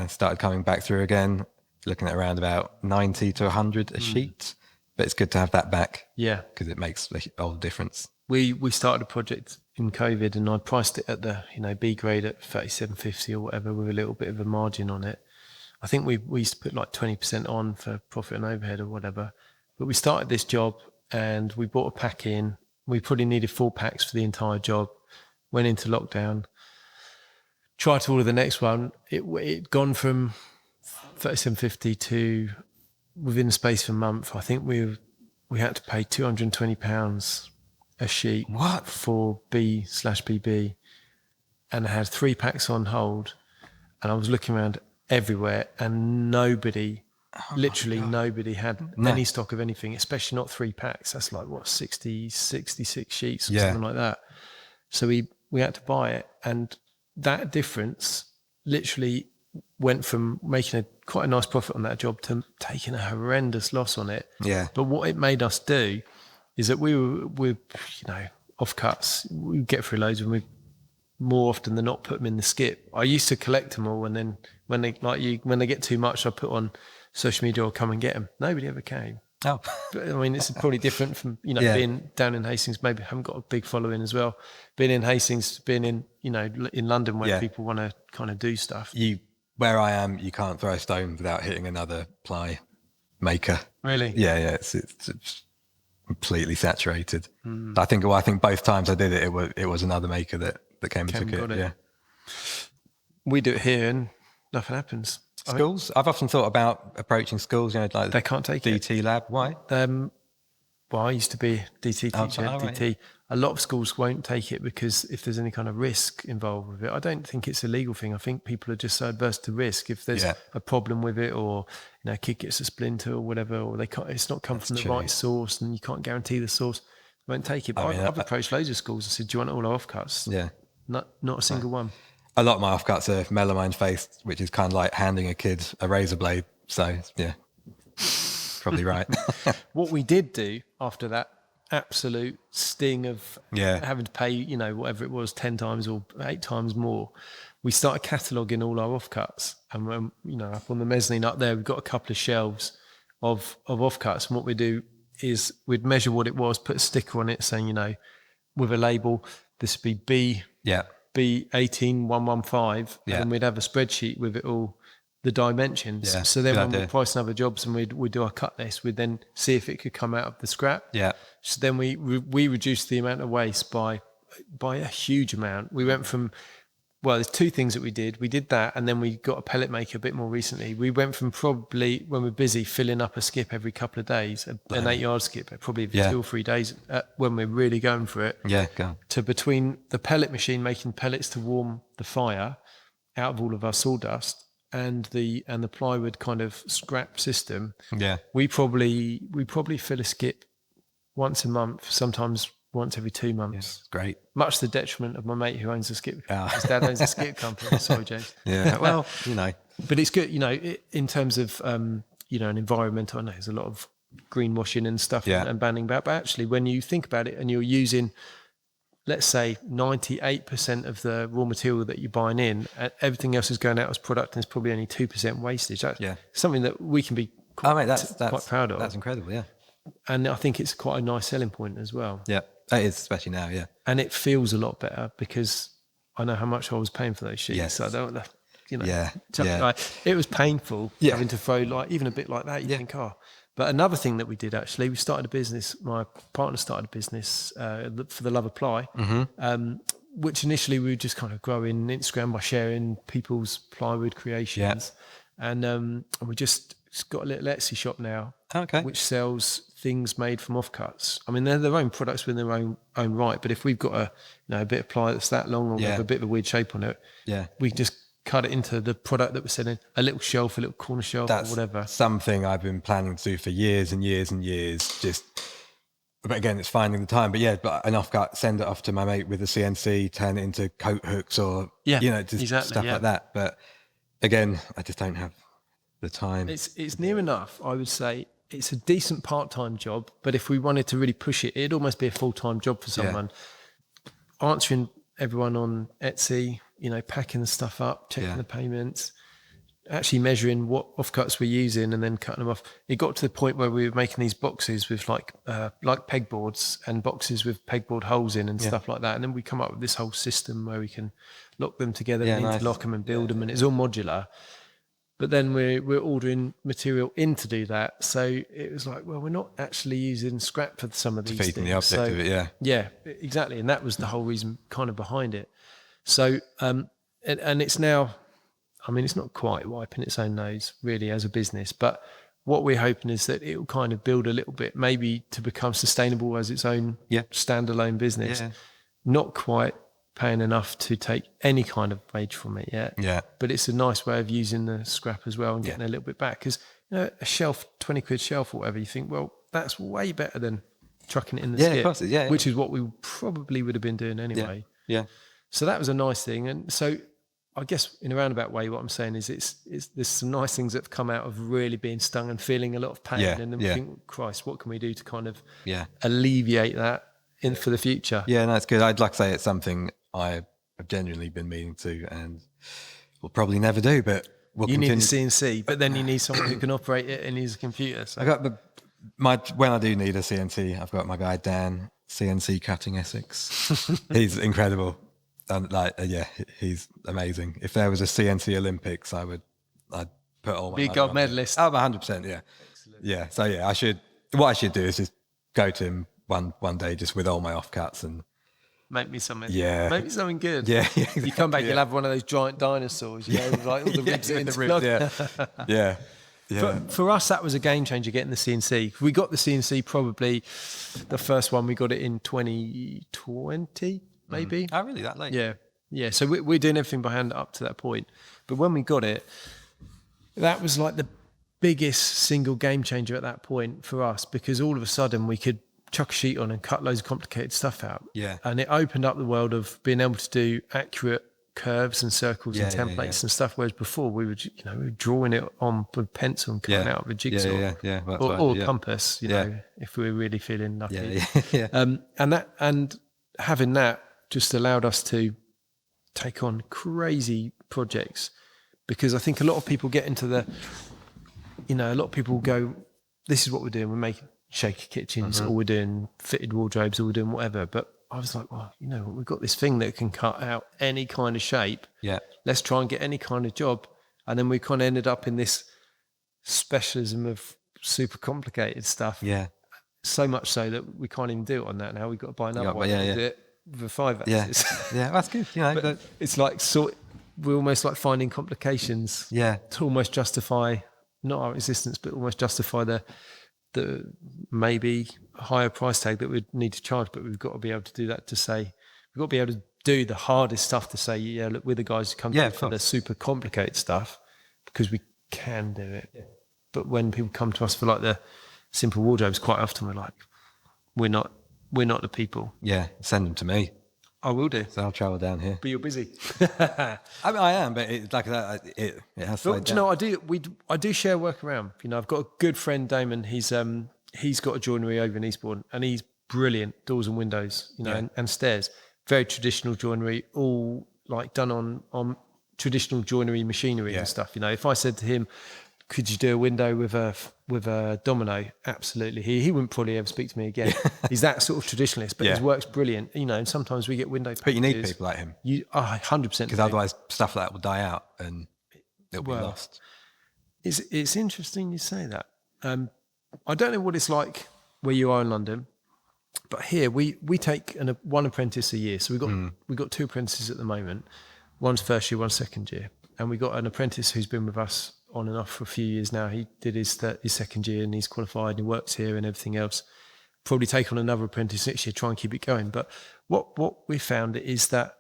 started coming back through again, looking at around about 90 to 100 a sheet. But it's good to have that back. Yeah. Because it makes all the difference. we started a project in COVID, and I priced it at the B grade at 37.50 or whatever, with a little bit of a margin on it. I think we used to put like 20% on for profit and overhead or whatever. But we started this job and we bought a pack in. We probably needed 4 packs for the entire job. Went into lockdown. Tried to order the next one. It gone from 37.50 to, within the space of a month, I think we had to pay £220 a sheet. What? For B/BB, and I had 3 packs on hold, and I was looking around everywhere, and nobody had any stock of anything, especially not 3 packs. That's like what, 66 sheets or something like that. So we had to buy it, and that difference literally went from making quite a nice profit on that job to taking a horrendous loss on it. Yeah. But what it made us do is that we're off cuts. We get through loads, and we more often than not put them in the skip. I used to collect them all, and then when they get too much, I put on social media or come and get them. Nobody ever came. Oh, But, I mean, it's probably different from being down in Hastings. Maybe haven't got a big following as well. Being in Hastings, being in in London, where people want to kind of do stuff. Where I am, you can't throw a stone without hitting another ply maker. Really? Yeah, it's completely saturated. I think both times I did it, it was another maker that came and took it. Yeah. We do it here and nothing happens. Schools? I've often thought about approaching schools, like they can't take DT it. lab. Why? Well, I used to be a DT teacher, DT. Right. A lot of schools won't take it because if there's any kind of risk involved with it, I don't think it's a legal thing. I think people are just so adverse to risk. If there's a problem with it, or a kid gets a splinter or whatever, or it's not come from the right source, and you can't guarantee the source, they won't take it. But I've approached loads of schools and said, "Do you want all our offcuts?" Yeah, not a single one. A lot of my offcuts are melamine faced, which is kind of like handing a kid a razor blade. So yeah, probably right. What we did do after that absolute sting of having to pay, whatever it was, 10 times or 8 times more, we started cataloguing all our offcuts. And, up on the mezzanine up there, we've got a couple of shelves of offcuts. And what we do is we'd measure what it was, put a sticker on it saying, with a label, this would be B18115, and we'd have a spreadsheet with it all, the dimensions. Yeah, so then when we're pricing other jobs and we'd do our cut list, we'd then see if it could come out of the scrap. Yeah. So then we reduced the amount of waste by a huge amount. We went from, there's 2 things that we did. We did that, and then we got a pellet maker a bit more recently. We went from probably, when we're busy, filling up a skip every couple of days, an 8-yard skip, probably 2 or 3 days when we're really going for it. Yeah, go. To between the pellet machine making pellets to warm the fire out of all of our sawdust, and the plywood kind of scrap system. Yeah. We probably fill a skip once a month, sometimes once every 2 months. Yes, great. Much to the detriment of my mate who owns a skip. His dad owns a skip company. Sorry, James. Yeah. Well, But it's good, in terms of an environmental. I know there's a lot of greenwashing and stuff and banning about, but actually when you think about it and you're using, let's say 98% of the raw material that you're buying in, everything else is going out as product, and there's probably only 2% wastage. That's something that we can be quite proud of. That's incredible, yeah. And I think it's quite a nice selling point as well. Yeah, it is, especially now, yeah. And it feels a lot better because I know how much I was paying for those sheets. Yes. So I don't, it was painful having to throw even a bit like that. You think, But another thing that we did, actually, we started a business. My partner started a business for the love of ply, which initially we were just kind of growing Instagram by sharing people's plywood creations. Yeah. And we just got a little Etsy shop now, which sells things made from offcuts. I mean, they're their own products within their own right. But if we've got a bit of ply that's that long, or have a bit of a weird shape on it, we just cut it into the product that we're selling, a little shelf, a little corner shelf, or whatever. Something I've been planning to do for years and years and years. But again, it's finding the time. But an offcut, send it off to my mate with a CNC, turn it into coat hooks, or stuff like that. But again, I just don't have the time. It's near enough, I would say. It's a decent part-time job, but if we wanted to really push it, it'd almost be a full-time job for someone. Answering everyone on Etsy, packing the stuff up, checking the payments, actually measuring what offcuts we're using and then cutting them off. It got to the point where we were making these boxes with like pegboards and boxes with pegboard holes in and stuff like that. And then we come up with this whole system where we can lock them together and interlock them and build them, and it's all modular. But then we're ordering material in to do that. So it was like, well, we're not actually using scrap for some of these things. Defeating the object of it, yeah. Yeah, exactly. And that was the whole reason kind of behind it. So, and it's now, I mean, it's not quite wiping its own nose really as a business, but what we're hoping is that it will kind of build a little bit, maybe to become sustainable as its own standalone business. Yeah. Not quite paying enough to take any kind of wage from it yet. Yeah. But it's a nice way of using the scrap as well and getting a little bit back. Because, you know, a shelf, 20 quid shelf or whatever, you think, well, that's way better than chucking it in the skip. Of course, which is what we probably would have been doing anyway. Yeah. So that was a nice thing. And so I guess in a roundabout way, what I'm saying is there's some nice things that have come out of really being stung and feeling a lot of pain. And then we think, Christ, what can we do to kind of alleviate that for the future? Yeah, no, it's good. I'd like to say it's something I have genuinely been meaning to and will probably never do, but we'll continue. You need the CNC, but then you need someone who can operate it and use a computer. So. I got when I do need a CNC, I've got my guy Dan, CNC Cutting Essex. He's incredible. And he's amazing. If there was a CNC Olympics, I'd put all my big gold medalist. Oh, 100%, yeah. Excellent. Yeah. So what I should do is just go to him one day just with all my offcuts and make me something. Yeah. Make me something good. Yeah. Exactly. You come back, you'll have one of those giant dinosaurs, with like all the ribs in the ribs. Yeah. Yeah. For us, that was a game changer getting the CNC. We got the CNC probably the first one. We got it in 2020, maybe. Oh, really? That late? Yeah. Yeah. So we're doing everything by hand up to that point. But when we got it, that was like the biggest single game changer at that point for us, because all of a sudden we could chuck a sheet on and cut loads of complicated stuff out. Yeah. And it opened up the world of being able to do accurate curves and circles and templates and stuff, whereas before we were drawing it on with pencil and cutting out with a jigsaw or compass, if we were really feeling lucky. And having that just allowed us to take on crazy projects, because I think a lot of people get into a lot of people go, this is what we're doing, we're making shaky kitchens, or we're doing fitted wardrobes, or we're doing whatever. But I was like, well, we've got this thing that can cut out any kind of shape. Yeah. Let's try and get any kind of job. And then we kind of ended up in this specialism of super complicated stuff. Yeah. So much so that we can't even do it on that now. We've got to buy another one and do it with a 5 axis. Yeah, that's good. But it's like, we're almost like finding complications to almost justify, not our existence, but almost justify the maybe higher price tag that we'd need to charge. But we've got to be able to do that, to say, we've got to be able to do the hardest stuff, to say, look, we're the guys who come to for the super complicated stuff, because we can do it. Yeah. But when people come to us for like the simple wardrobes, quite often we're like, we're not the people. Yeah, send them to me. I will do. So I'll travel down here. But you're busy. I am, but it's like that. It has to. Do you know? I do share work around. I've got a good friend, Damon. He's got a joinery over in Eastbourne, and he's brilliant. Doors and windows, and stairs. Very traditional joinery, all like done on traditional joinery machinery and stuff. If I said to him, could you do a window with a domino? Absolutely. He wouldn't probably ever speak to me again. He's that sort of traditionalist, but his work's brilliant. And sometimes we get window packages. But you need people like him. 100%. Because otherwise stuff like that will die out and it'll be lost. It's interesting you say that. I don't know what it's like where you are in London, but here we take one apprentice a year. So we've got 2 apprentices at the moment. One's first year, one's second year. And we got an apprentice who's been with us on and off for a few years now. He did his second year and he's qualified and he works here and everything else. Probably take on another apprentice next year, try and keep it going. But what we found is that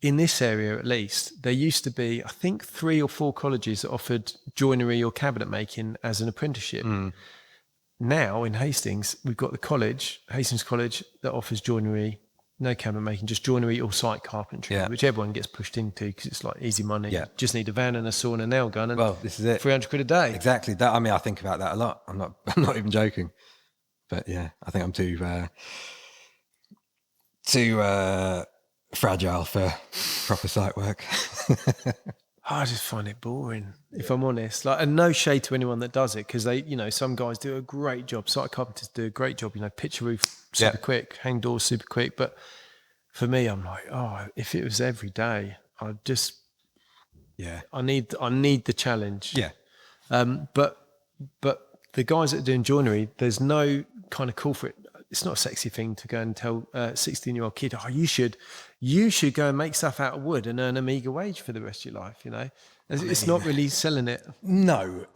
in this area, at least, there used to be, I think, 3 or 4 colleges that offered joinery or cabinet making as an apprenticeship. Now in Hastings, we've got the Hastings College, that offers joinery, no cabinet making, just joinery or site carpentry, which everyone gets pushed into because it's like easy money. Yeah. Just need a van and a saw and a nail gun, and this is it. 300 quid a day. Exactly. That. I mean, I think about that a lot. I'm not even joking. But yeah, I think I'm too fragile for proper site work. I just find it boring, if I'm honest. Like, and no shade to anyone that does it, because they, some guys do a great job. Site carpenters do a great job. Pitch a roof super quick, hang doors super quick. But for me, I'm like, if it was every day, I'd just, I need the challenge. Yeah. But the guys that are doing joinery, there's no kind of call for it. It's not a sexy thing to go and tell a 16-year-old kid, you should go and make stuff out of wood and earn a meager wage for the rest of your life. It's not really selling it. No,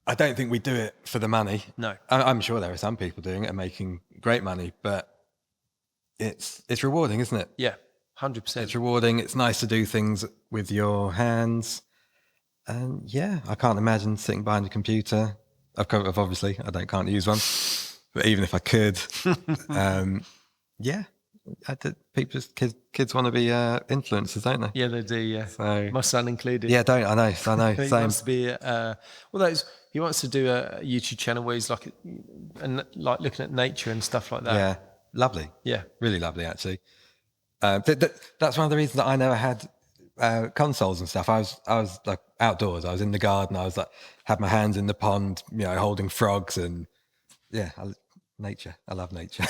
I don't think we do it for the money. No, I'm sure there are some people doing it and making great money, but it's rewarding, isn't it? Yeah, 100%. It's rewarding. It's nice to do things with your hands. And I can't imagine sitting behind a computer. Obviously, can't use one. But even if I could, kids want to be influencers, don't they? Yeah, they do. Yeah, so, my son included. Yeah, I know. He wants to be he wants to do a YouTube channel where he's like looking at nature and stuff like that. Yeah, lovely. Yeah, really lovely actually. That's one of the reasons that I never had consoles and stuff. I was like outdoors. I was in the garden. I was like had my hands in the pond, holding frogs and nature. I love nature.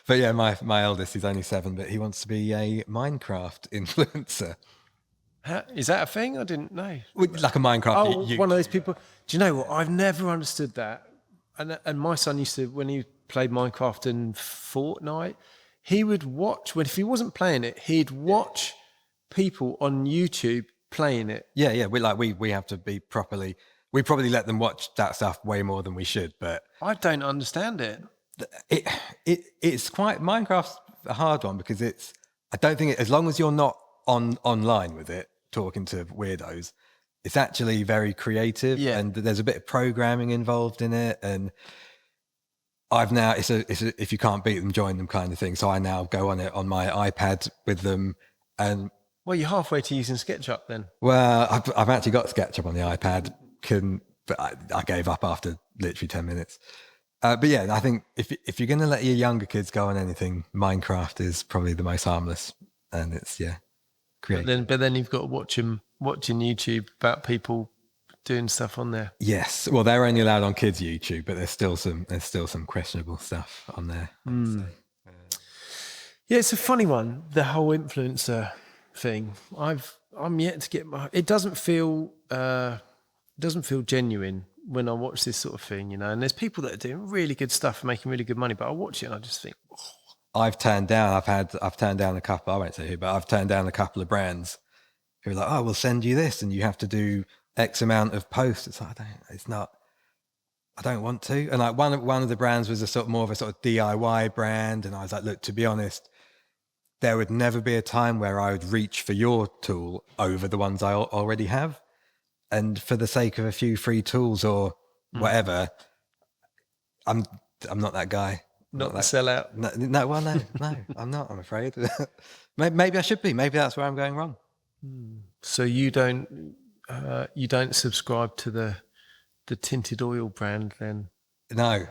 But my eldest is only 7, but he wants to be a Minecraft influencer. Is that a thing? I didn't know. Like a Minecraft. One of those people. Do you know what? I've never understood that. And my son used to, when he played Minecraft and Fortnite, he would watch, if he wasn't playing it, he'd watch people on YouTube playing it. Yeah. We have to be properly. We probably let them watch that stuff way more than we should, but I don't understand it. It's quite Minecraft's a hard one because I don't think as long as you're not online with it talking to weirdos, it's actually very creative and there's a bit of programming involved in it. And I've now it's a if you can't beat them, join them kind of thing. So I now go on it on my iPad with them and. Well, you're halfway to using SketchUp then. Well, I've actually got SketchUp on the iPad. But I gave up after literally 10 minutes. But I think if you're going to let your younger kids go on anything, Minecraft is probably the most harmless, and it's creative. But then you've got to watching YouTube about people doing stuff on there. Yes, well, they're only allowed on kids' YouTube, but there's still some questionable stuff on there. Yeah, it's a funny one. The whole influencer thing. I'm yet to get it doesn't feel genuine when I watch this sort of thing, and there's people that are doing really good stuff and making really good money, but I watch it and I just think, I've turned down a couple, I won't say who, but I've turned down a couple of brands who are like, we'll send you this and you have to do X amount of posts. It's like, I don't want to. And like one of the brands was more of a sort of DIY brand. And I was like, look, to be honest, there would never be a time where I would reach for your tool over the ones I already have. And for the sake of a few free tools or whatever, I'm not that guy. Not the sellout. No, I'm not, I'm afraid. Maybe I should be. Maybe that's where I'm going wrong. So you don't subscribe to the tinted oil brand then? No,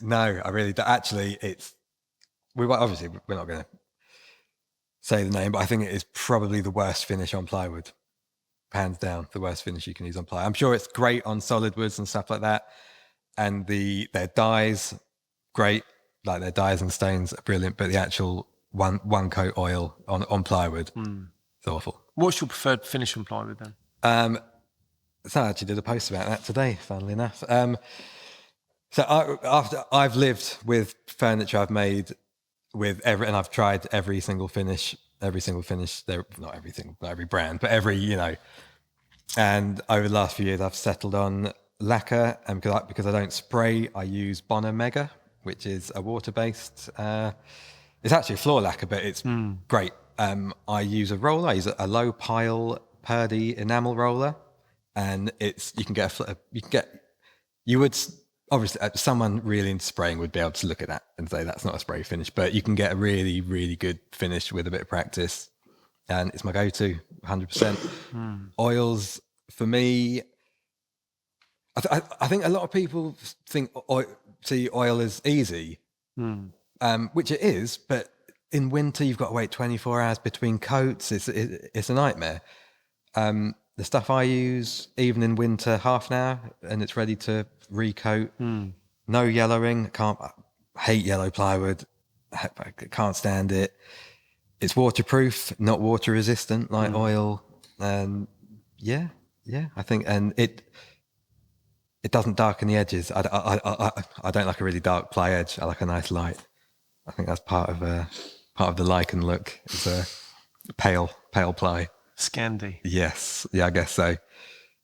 I really don't. Actually, we're not going to say the name, but I think it is probably the worst finish on plywood. Hands down, the worst finish you can use on plywood. I'm sure it's great on solid woods and stuff like that. And their dyes, great. Like their dyes and stains are brilliant, but the actual one coat oil on plywood, it's awful. What's your preferred finish on plywood then? So I actually did a post about that today, funnily enough. After I've lived with furniture I've made with and I've tried every single finish. There, not everything, not every brand, but every, and over the last few years I've settled on lacquer, and because I don't spray, I use Bonner Mega, which is a water-based, it's actually a floor lacquer, but it's great. I use a roller. I use a low pile Purdy enamel roller, and obviously someone really into spraying would be able to look at that and say that's not a spray finish, but you can get a really, really good finish with a bit of practice, and it's my go-to 100%. Oils for me, I think a lot of people see oil as easy, which it is, but in winter, you've got to wait 24 hours between coats. It's a nightmare. The stuff I use, even in winter, half an hour and it's ready to recoat. No yellowing. I hate yellow plywood. I can't stand it. It's waterproof, not water resistant like oil. And yeah, I think, and it doesn't darken the edges. I don't like a really dark ply edge. I like a nice light. I think that's part of the Lycan look. It's a pale ply. Scandi. Yes. Yeah, I guess so.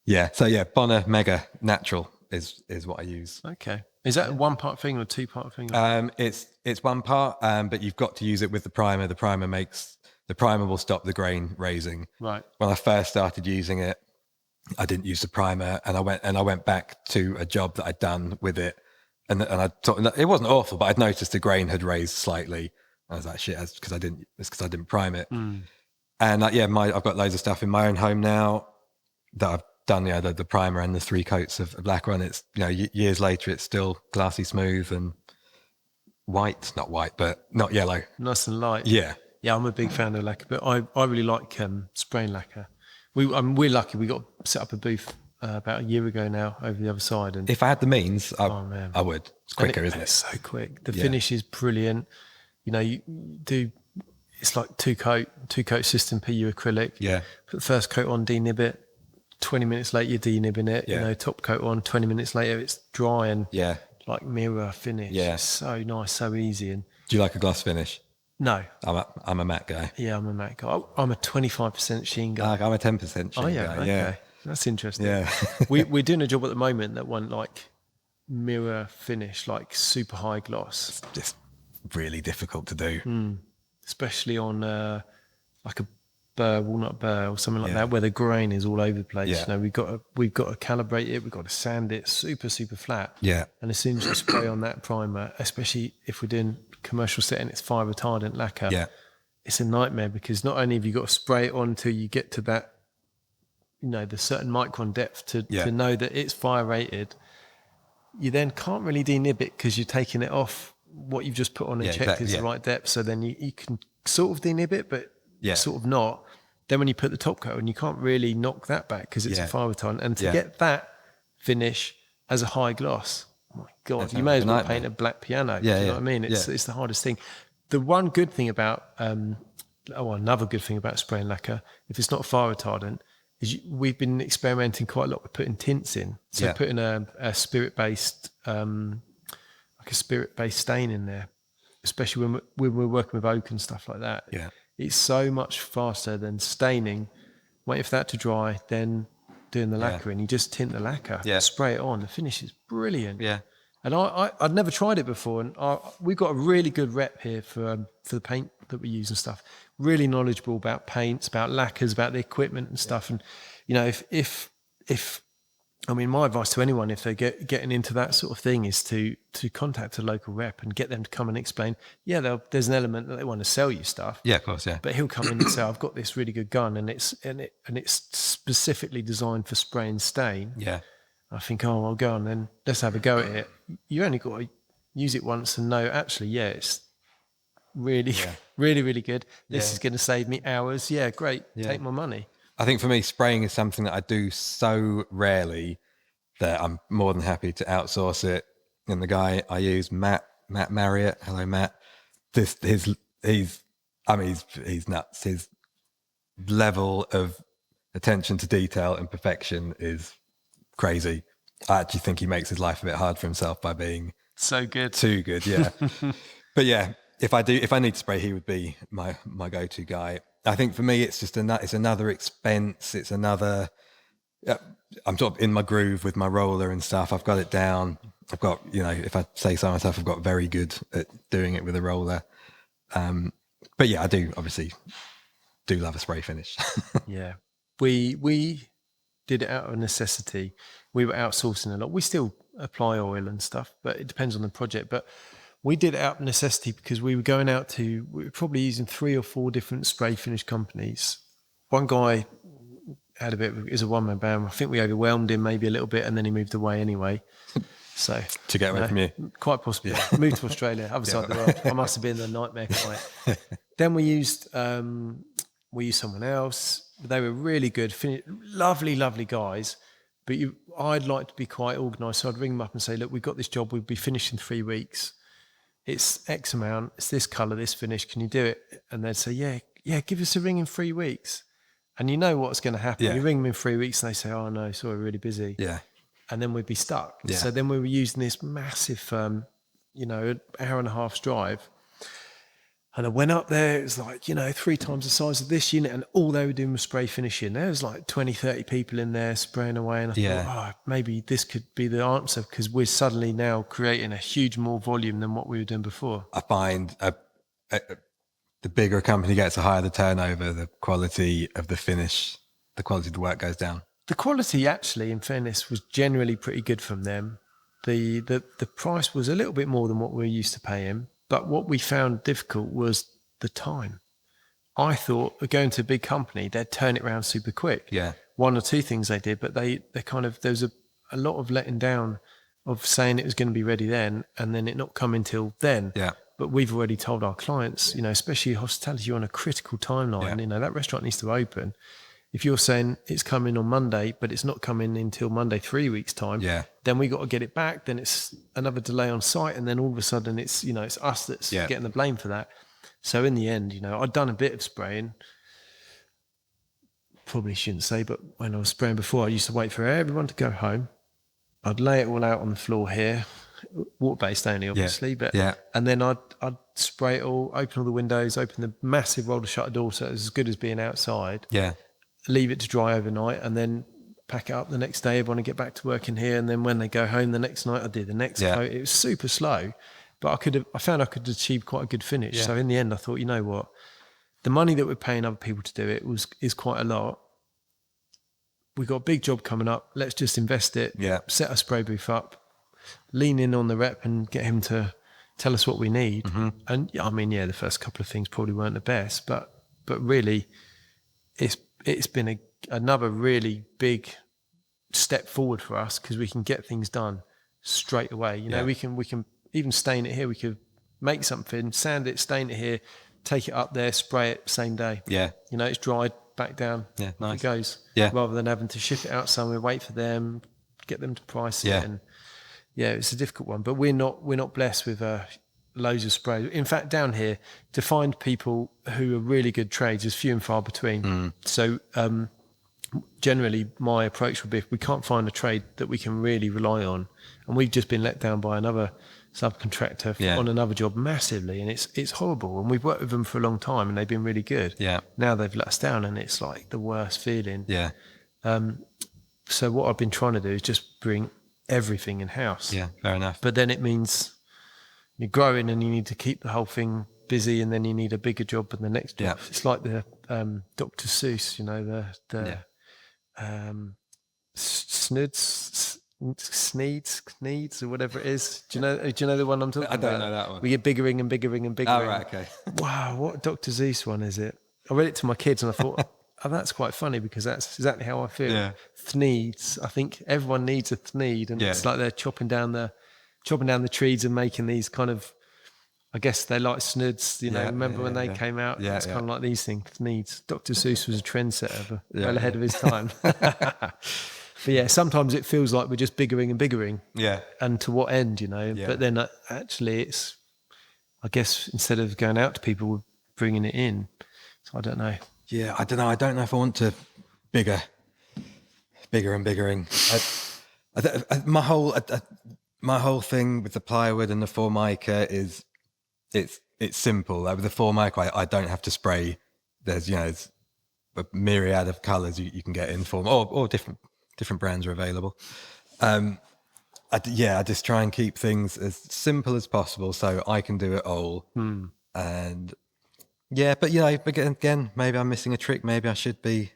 Yeah. So yeah, Bonner Mega Natural is what I use. Okay. Is that a 1-part thing or a 2-part thing? It's 1 part, but you've got to use it with the primer. The primer will stop the grain raising. Right. When I first started using it, I didn't use the primer, and I went back to a job that I'd done with it, and I thought it wasn't awful, but I'd noticed the grain had raised slightly. I was like, shit, it's because I didn't prime it. And I've got loads of stuff in my own home now that I've done, the primer and the 3 coats of lacquer on. It's, years later, it's still glassy smooth and white, not white, but not yellow. Nice and light. Yeah. Yeah, I'm a big fan of lacquer, but I really like spraying lacquer. We're lucky. We got set up a booth about a year ago now over the other side. And if I had the means, I would. It's quicker, isn't it? It's so quick. The finish is brilliant. You do, it's like two coat system, PU acrylic. Yeah. Put the first coat on, denib it. 20 minutes later, you're denibbing it. Yeah. Top coat on. 20 minutes later, it's dry and like mirror finish. Yeah. It's so nice, so easy. And do you like a gloss finish? No. I'm a matte guy. Yeah, I'm a matte guy. I'm a 25% sheen guy. I'm a 10% sheen guy. Okay. Yeah. That's interesting. Yeah. We're doing a job at the moment that one like mirror finish, like super high gloss. It's just really difficult to do. Especially on like a walnut burr or something like that, where the grain is all over the place. Yeah. We've got to calibrate it. We've got to sand it super flat. Yeah. And as soon as you spray on that primer, especially if we're doing commercial setting, it's fire retardant lacquer. Yeah. It's a nightmare because not only have you got to spray it on until you get to that, the certain micron depth to know that it's fire rated, you then can't really denib it because you're taking it off what you've just put on and checked is the right depth. So then you can sort of denib it, but sort of not. Then when you put the top coat on, you can't really knock that back because it's a fire retardant. And to get that finish as a high gloss, oh my God, you may as well paint a black piano. Do you know what I mean? It's the hardest thing. The one good thing about, another good thing about spraying lacquer, if it's not fire retardant, is we've been experimenting quite a lot with putting tints in. So putting a spirit-based, like a spirit-based stain in there, especially when we're working with oak and stuff like that. Yeah. It's so much faster than staining, waiting for that to dry, then doing the lacquer, and you just tint the lacquer, spray it on. The finish is brilliant. Yeah. And I'd never tried it before, and we've got a really good rep here for the paint that we use and stuff. Really knowledgeable about paints, about lacquers, about the equipment and stuff. And if my advice to anyone if they're getting into that sort of thing is to contact a local rep and get them to come and explain. Yeah, there's an element that they want to sell you stuff. Yeah, of course, yeah. But he'll come in and say, "I've got this really good gun, and it's specifically designed for spray and stain." Yeah. I think, I'll go on then. Let's have a go at it. You only got to use it once and know, actually, it's really, really, really good. This is going to save me hours. Yeah, great. Yeah. Take my money. I think for me, spraying is something that I do so rarely that I'm more than happy to outsource it. And the guy I use, Matt Marriott, hello Matt. He's nuts. His level of attention to detail and perfection is crazy. I actually think he makes his life a bit hard for himself by being so good, too good. Yeah. But yeah, if I need to spray, he would be my go-to guy. I think for me, it's just it's another expense. It's another, I'm sort of in my groove with my roller and stuff. I've got it down. I've got, if I say so myself, I've got very good at doing it with a roller. But yeah, I do obviously love a spray finish. Yeah. We did it out of necessity. We were outsourcing a lot. We still apply oil and stuff, but it depends on the project. But we did it out of necessity because we were probably using 3 or 4 different spray finish companies. One guy had is a one-man band. I think we overwhelmed him maybe a little bit, and then he moved away anyway. So to get away from you, quite possibly. Moved to Australia, other side of the world. I must have been the nightmare client. Then we used someone else. They were really good, lovely guys. But I'd like to be quite organised, so I'd ring them up and say, look, we've got this job. We'll be finished in 3 weeks. It's X amount. It's this colour, this finish. Can you do it? And they'd say, yeah, give us a ring in 3 weeks. And you know what's going to happen. Yeah. You ring them in 3 weeks and they say, oh, no, sorry, we're really busy. Yeah. And then we'd be stuck. Yeah. So then we were using this massive firm, an hour and a half's drive. And I went up there, it was like, 3 times the size of this unit, and all they were doing was spray finishing. There was like 20, 30 people in there spraying away. And I thought, maybe this could be the answer, because we're suddenly now creating a huge more volume than what we were doing before. I find the bigger a company gets, the higher the turnover, the quality of the finish, the quality of the work goes down. The quality, actually, in fairness, was generally pretty good from them. The price was a little bit more than what we're used to paying. But what we found difficult was the time. I thought, going to a big company, they'd turn it around super quick. Yeah. 1 or 2 things they did, but they kind of, there was a lot of letting down of saying it was going to be ready then, and then it not coming till then. Yeah. But we've already told our clients, especially hospitality, you're on a critical timeline. Yeah. That restaurant needs to open. If you're saying it's coming on Monday, but it's not coming until Monday 3 weeks' time, then we got to get it back. Then it's another delay on site, and then all of a sudden it's it's us that's getting the blame for that. So in the end, I'd done a bit of spraying. Probably shouldn't say, but when I was spraying before, I used to wait for everyone to go home. I'd lay it all out on the floor here, water-based only, obviously, and then I'd spray it all, open all the windows, open the massive roller shutter door, so it was as good as being outside. Yeah. Leave it to dry overnight, and then pack it up the next day. Everyone to get back to work in here, and then when they go home the next night, I did the next coat. It was super slow, but I found I could achieve quite a good finish. So in the end, I thought, you know what, the money that we're paying other people to do it is quite a lot. We've got a big job coming up. Let's just invest it. Set a spray booth up, lean in on the rep, and get him to tell us what we need. Mm-hmm. And the first couple of things probably weren't the best, but really, it's been another really big step forward for us, because we can get things done straight away. We can even stain it here. We could make something, sand it, stain it here, take it up there, spray it same day. Yeah. It's dried, back down. Yeah, nice. It goes. Yeah. Rather than having to ship it out somewhere, wait for them, get them to price it. And it's a difficult one. But we're not blessed with loads of spray. In fact, down here, to find people who are really good trades is few and far between. So generally my approach would be, if we can't find a trade that we can really rely on, and we've just been let down by another subcontractor on another job massively, and it's horrible, and we've worked with them for a long time and they've been really good. Now they've let us down, and it's like the worst feeling. So what I've been trying to do is just bring everything in house. Fair enough. But then it means you're growing and you need to keep the whole thing busy, and then you need a bigger job than the next job. It's like the Dr. Seuss, Sneeds or whatever it is. Do you know the one I'm talking about? I don't know that one. We get biggering and biggering and biggering. Oh, right, okay. Wow, what Dr. Seuss one is it? I read it to my kids and I thought, oh, that's quite funny, because that's exactly how I feel. Thneeds. I think everyone needs a thneed, and it's like they're chopping down the trees and making these kind of, I guess they're like snuds, remember when they came out? It's kind of like these things, thneeds. Dr. Seuss was a trendsetter, well ahead of his time. But sometimes it feels like we're just biggering and biggering. And to what end, But then actually it's, I guess, instead of going out to people, we're bringing it in. So I don't know. Yeah, I don't know. I don't know if I want to bigger and biggering. My whole thing with the plywood and the Formica is it's simple. Like with the Formica, I don't have to spray. There's it's a myriad of colours you can get in Form, or different brands are available. I just try and keep things as simple as possible so I can do it all. And but again, maybe I'm missing a trick. Maybe I should be.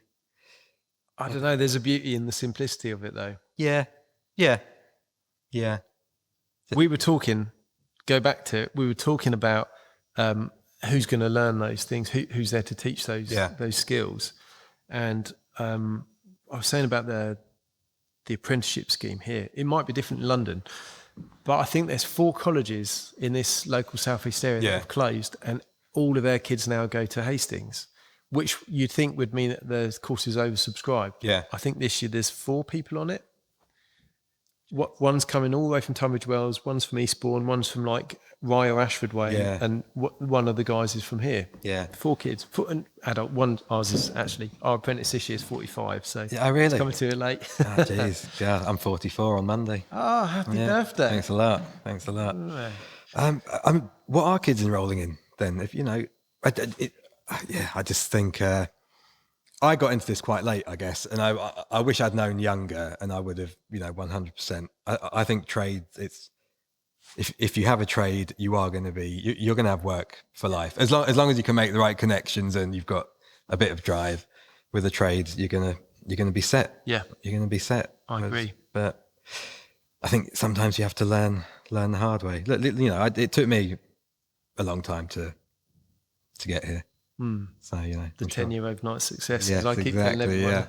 I don't know. There's a beauty in the simplicity of it, though. Yeah. We were talking. Go back to it. We were talking about who's going to learn those things. Who's there to teach those skills? And I was saying about the apprenticeship scheme here. It might be different in London, but I think there's 4 colleges in this local southeast area that have closed, and all of their kids now go to Hastings, which you'd think would mean that the course is oversubscribed. Yeah. I think this year there's 4 people on it. One's coming all the way from Tunbridge Wells, one's from Eastbourne, one's from like Rye or Ashford Way, Yeah. and one of the guys is from here. Yeah. 4 kids, an adult. Ours is actually, our apprentice this year is 45, so Yeah, really? it's coming too late. Oh, jeez. Yeah, I'm 44 on Monday. Oh, happy birthday. Thanks a lot. Thanks a lot. What are kids enrolling in then? If you know, I just think I got into this quite late, I guess, and I wish I'd known younger, and I would have, 100%. I think trades. It's if you have a trade, you are going to be you're going to have work for life as long as you can make the right connections and you've got a bit of drive with a trade. You're gonna be set. Yeah, you're gonna be set. I agree. But I think sometimes you have to learn the hard way. It took me a long time to get here. So the 10-year overnight success. Yes, I keep telling everyone.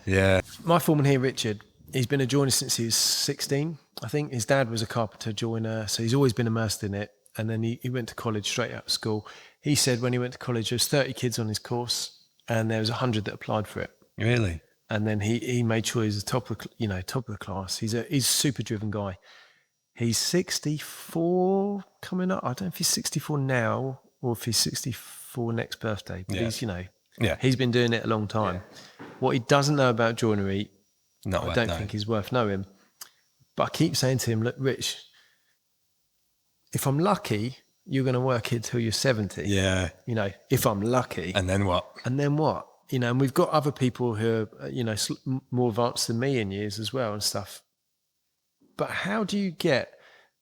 Yeah. My foreman here, Richard, he's been a joiner since he was 16. I think his dad was a carpenter joiner, so he's always been immersed in it. And then he went to college straight out of school. He said when he went to college, there was 30 kids on his course, and there was 100 that applied for it. Really? And then he made sure he was the top of the class. He's a super driven guy. He's 64 coming up. I don't know if he's 64 now or if he's 64 next birthday. But he's he's been doing it a long time. Yeah. What he doesn't know about joinery, I don't think is worth knowing. But I keep saying to him, look, Rich, if I'm lucky, you're going to work here till you're 70. Yeah. If I'm lucky. And then what? And we've got other people who are, more advanced than me in years as well and stuff. But how do you get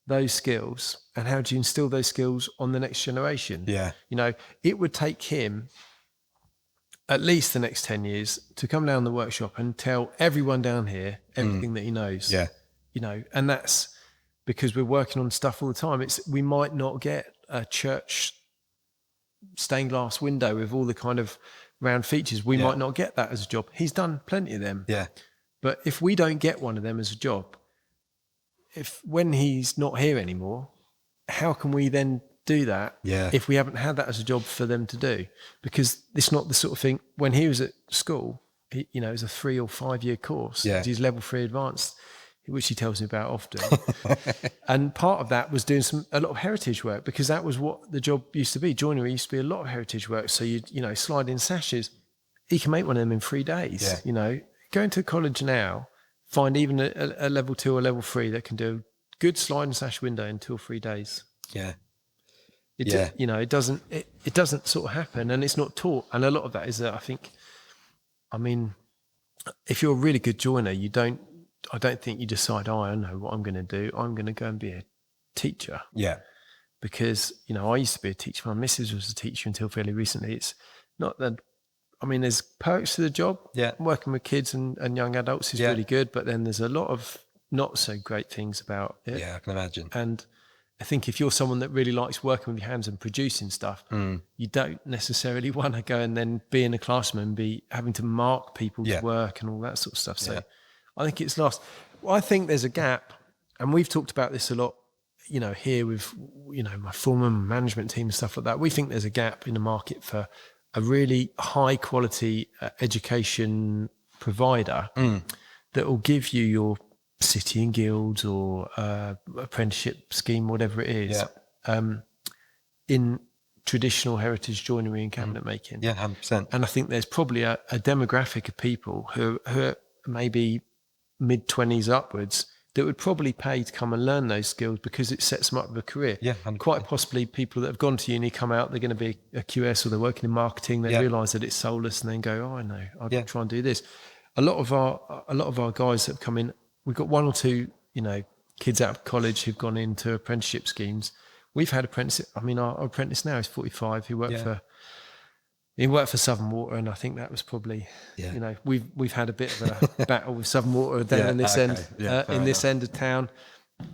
those skills and how do you instill those skills on the next generation? Yeah. It would take him at least the next 10 years to come down the workshop and tell everyone down here everything that he knows. Yeah. And that's because we're working on stuff all the time. We might not get a church stained glass window with all the kind of round features. We might not get that as a job. He's done plenty of them. Yeah. But if we don't get one of them as a job, when he's not here anymore, how can we then do that if we haven't had that as a job for them to do? Because it's not the sort of thing. When he was at school, it was a 3 or 5 year course. Yeah. He's level 3 advanced, which he tells me about often. And part of that was doing a lot of heritage work, because that was what the job used to be. Joinery used to be a lot of heritage work. So you'd slide in sashes. He can make one of them in 3 days. Yeah. Going to college now, find even a level 2 or level 3 that can do a good slide and sash window in 2 or 3 days. Yeah. It doesn't sort of happen, and it's not taught. And a lot of that is that if you're a really good joiner, I don't think you decide, I know what I'm going to do. I'm going to go and be a teacher. Yeah. Because, I used to be a teacher. My missus was a teacher until fairly recently. It's not that, there's perks to the job. Yeah. Working with kids and young adults is really good, but then there's a lot of not so great things about it. Yeah, I can imagine. And I think if you're someone that really likes working with your hands and producing stuff, you don't necessarily want to go and then be in a classroom and be having to mark people's work and all that sort of stuff. So I think it's lost. Well, I think there's a gap, and we've talked about this a lot, here with, my former management team and stuff like that. We think there's a gap in the market for a really high quality education provider that will give you your city and guilds or apprenticeship scheme, whatever it is, in traditional heritage joinery and cabinet making. Yeah, 100%. And I think there's probably a demographic of people who are maybe mid-20s upwards that would probably pay to come and learn those skills, because it sets them up with a career. Yeah, 100%. Quite possibly people that have gone to uni, come out, they're going to be a QS or they're working in marketing, they realise that it's soulless and then go, I know, I'll try and do this. A lot of our guys that have come in, we've got 1 or 2, kids out of college who've gone into apprenticeship schemes. We've had apprentices. Our apprentice now is 45. He worked for Southern Water, and I think that was probably, we've had a bit of a battle with Southern Water down in this end, this end of town.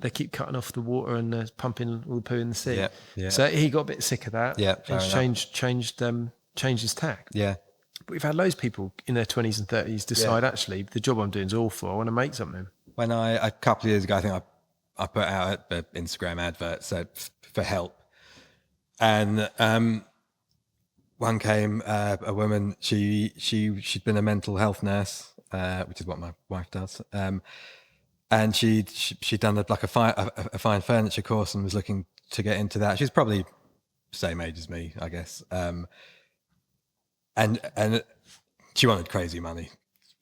They keep cutting off the water and pumping all the poo in the sea. Yeah, yeah. So he got a bit sick of that. Yeah, he's changed his tack. Yeah. But we've had loads of people in their 20s and 30s decide, actually, the job I'm doing is awful. I want to make something. When a couple of years ago, I think I put out an Instagram advert for help, and one came, a woman. She'd been a mental health nurse, which is what my wife does. And she'd done a fine furniture course and was looking to get into that. She's probably same age as me, I guess. And she wanted crazy money,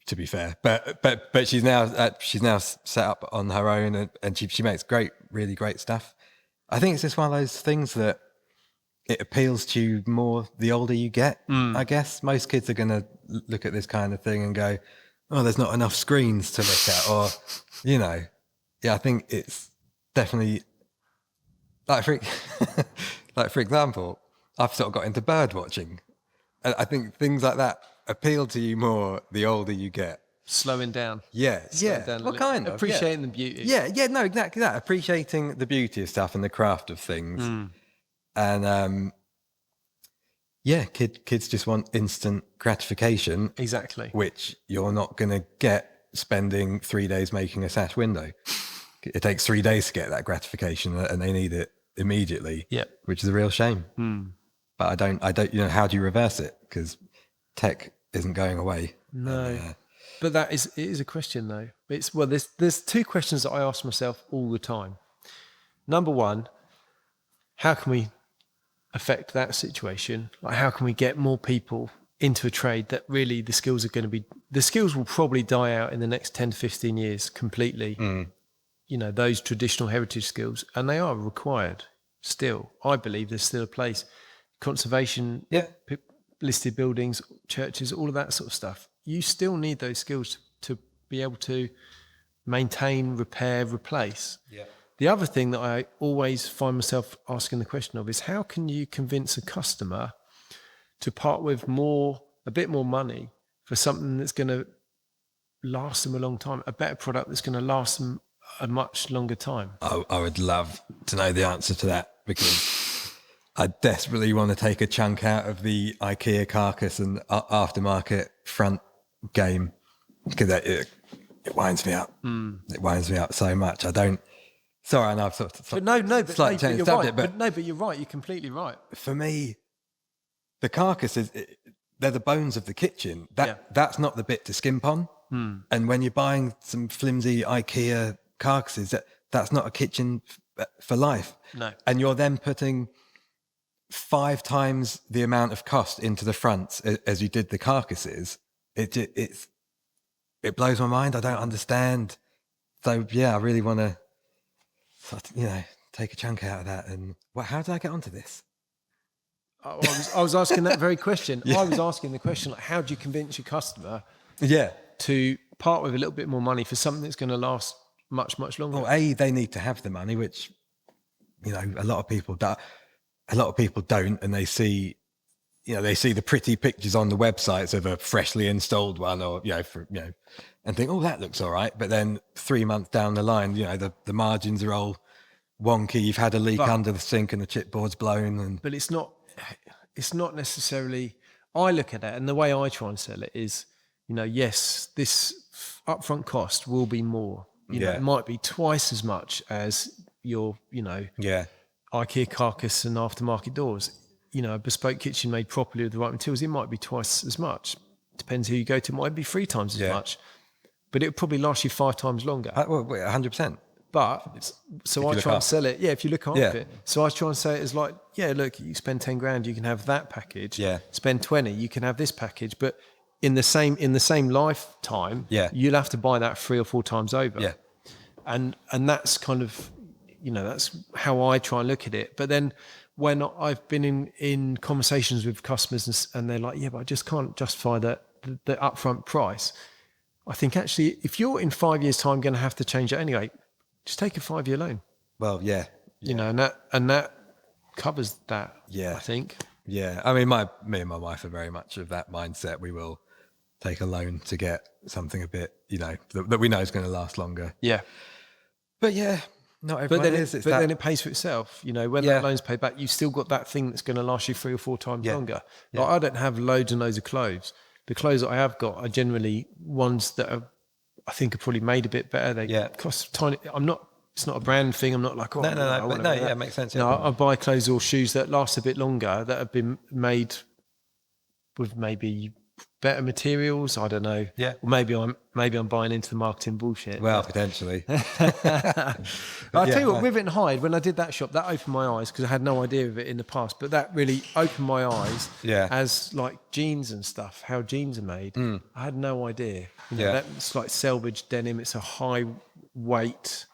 to be fair. But she's now set up on her own, and she makes really great stuff. I think it's just one of those things that it appeals to you more the older you get. I guess most kids are going to look at this kind of thing and go, "Oh, there's not enough screens to look at," or I think it's definitely like for example, I've sort of got into bird watching, and I think things like that appeal to you more the older you get. Slowing down. Slowing down well, kind of appreciating the beauty. No, exactly that. Appreciating the beauty of stuff and the craft of things. And kids just want instant gratification. Exactly. Which you're not going to get spending 3 days making a sash window. It takes 3 days to get that gratification, and they need it immediately. Yeah. Which is a real shame. But I don't, how do you reverse it? Because tech isn't going away. No. But it is a question though. There's two questions that I ask myself all the time. Number one, how can we affect that situation? Like, how can we get more people into a trade that really the skills will probably die out in the next 10 to 15 years completely. Those traditional heritage skills, and they are required still. I believe there's still a place. Conservation, listed buildings, churches, all of that sort of stuff. You still need those skills to be able to maintain, repair, replace. Yeah. The other thing that I always find myself asking the question of is, how can you convince a customer to part with a bit more money for something that's going to last them a long time, a better product that's going to last them a much longer time? I would love to know the answer to that, because I desperately want to take a chunk out of the IKEA carcass and aftermarket front game, because it winds me up. It winds me up so much. Sorry, I know I've sort of but you're right. But you're right. You're completely right. For me, the carcass they're the bones of the kitchen. That's not the bit to skimp on. And when you're buying some flimsy IKEA carcasses, that's not a kitchen for life. No. And you're then putting 5 times the amount of cost into the fronts as you did the carcasses. It blows my mind. I don't understand. So I really want to, take a chunk out of that. And how did I get onto this? I was asking that very question. I was asking the question, like, how do you convince your customer to part with a little bit more money for something that's going to last much, much longer? Well, they need to have the money, which, a lot of people don't, and they see the pretty pictures on the websites of a freshly installed one, or, and think, oh, that looks all right. But then 3 months down the line, the margins are all wonky. You've had a leak under the sink and the chipboard's blown. But it's not necessarily, I look at it, and the way I try and sell it is, yes, this upfront cost will be more. It might be twice as much as your, IKEA carcass and aftermarket doors. A bespoke kitchen made properly with the right materials, it might be twice as much. Depends who you go to. It might be 3 times as much, but it would probably last you 5 times longer. 100%. But so I try and sell it. Yeah, if you look after it. So I try and say it as like, look, you spend 10 grand, you can have that package. Yeah. Spend 20, you can have this package. But in the same lifetime, you'll have to buy that 3 or 4 times over. Yeah. And that's kind of, that's how I try and look at it. But then when I've been in conversations with customers and they're like, but I just can't justify the upfront price. I think actually, if you're in 5 years' time going to have to change it anyway, just take a 5-year loan. Well, and that covers that. Yeah, I think. Yeah, I mean, me and my wife are very much of that mindset. We will take a loan to get something a bit, that we know is going to last longer. Yeah, but not everyone is. Then it pays for itself. When that loan's paid back, you've still got that thing that's going to last you 3 or 4 times longer. Yeah. Like, I don't have loads and loads of clothes. The clothes that I have got are generally ones that I think are probably made a bit better. They cost tiny. It's not a brand thing. I'm not like, no, it makes sense. No, I buy clothes or shoes that last a bit longer, that have been made with maybe better materials. I don't know. Yeah. Or maybe I'm buying into the marketing bullshit. Well, potentially. I'll tell you what, Rivet and Hide, when I did that shop, that opened my eyes because I had no idea of it in the past. But that really opened my eyes as like jeans and stuff, how jeans are made. I had no idea. You know, that's like selvage denim. It's a high weight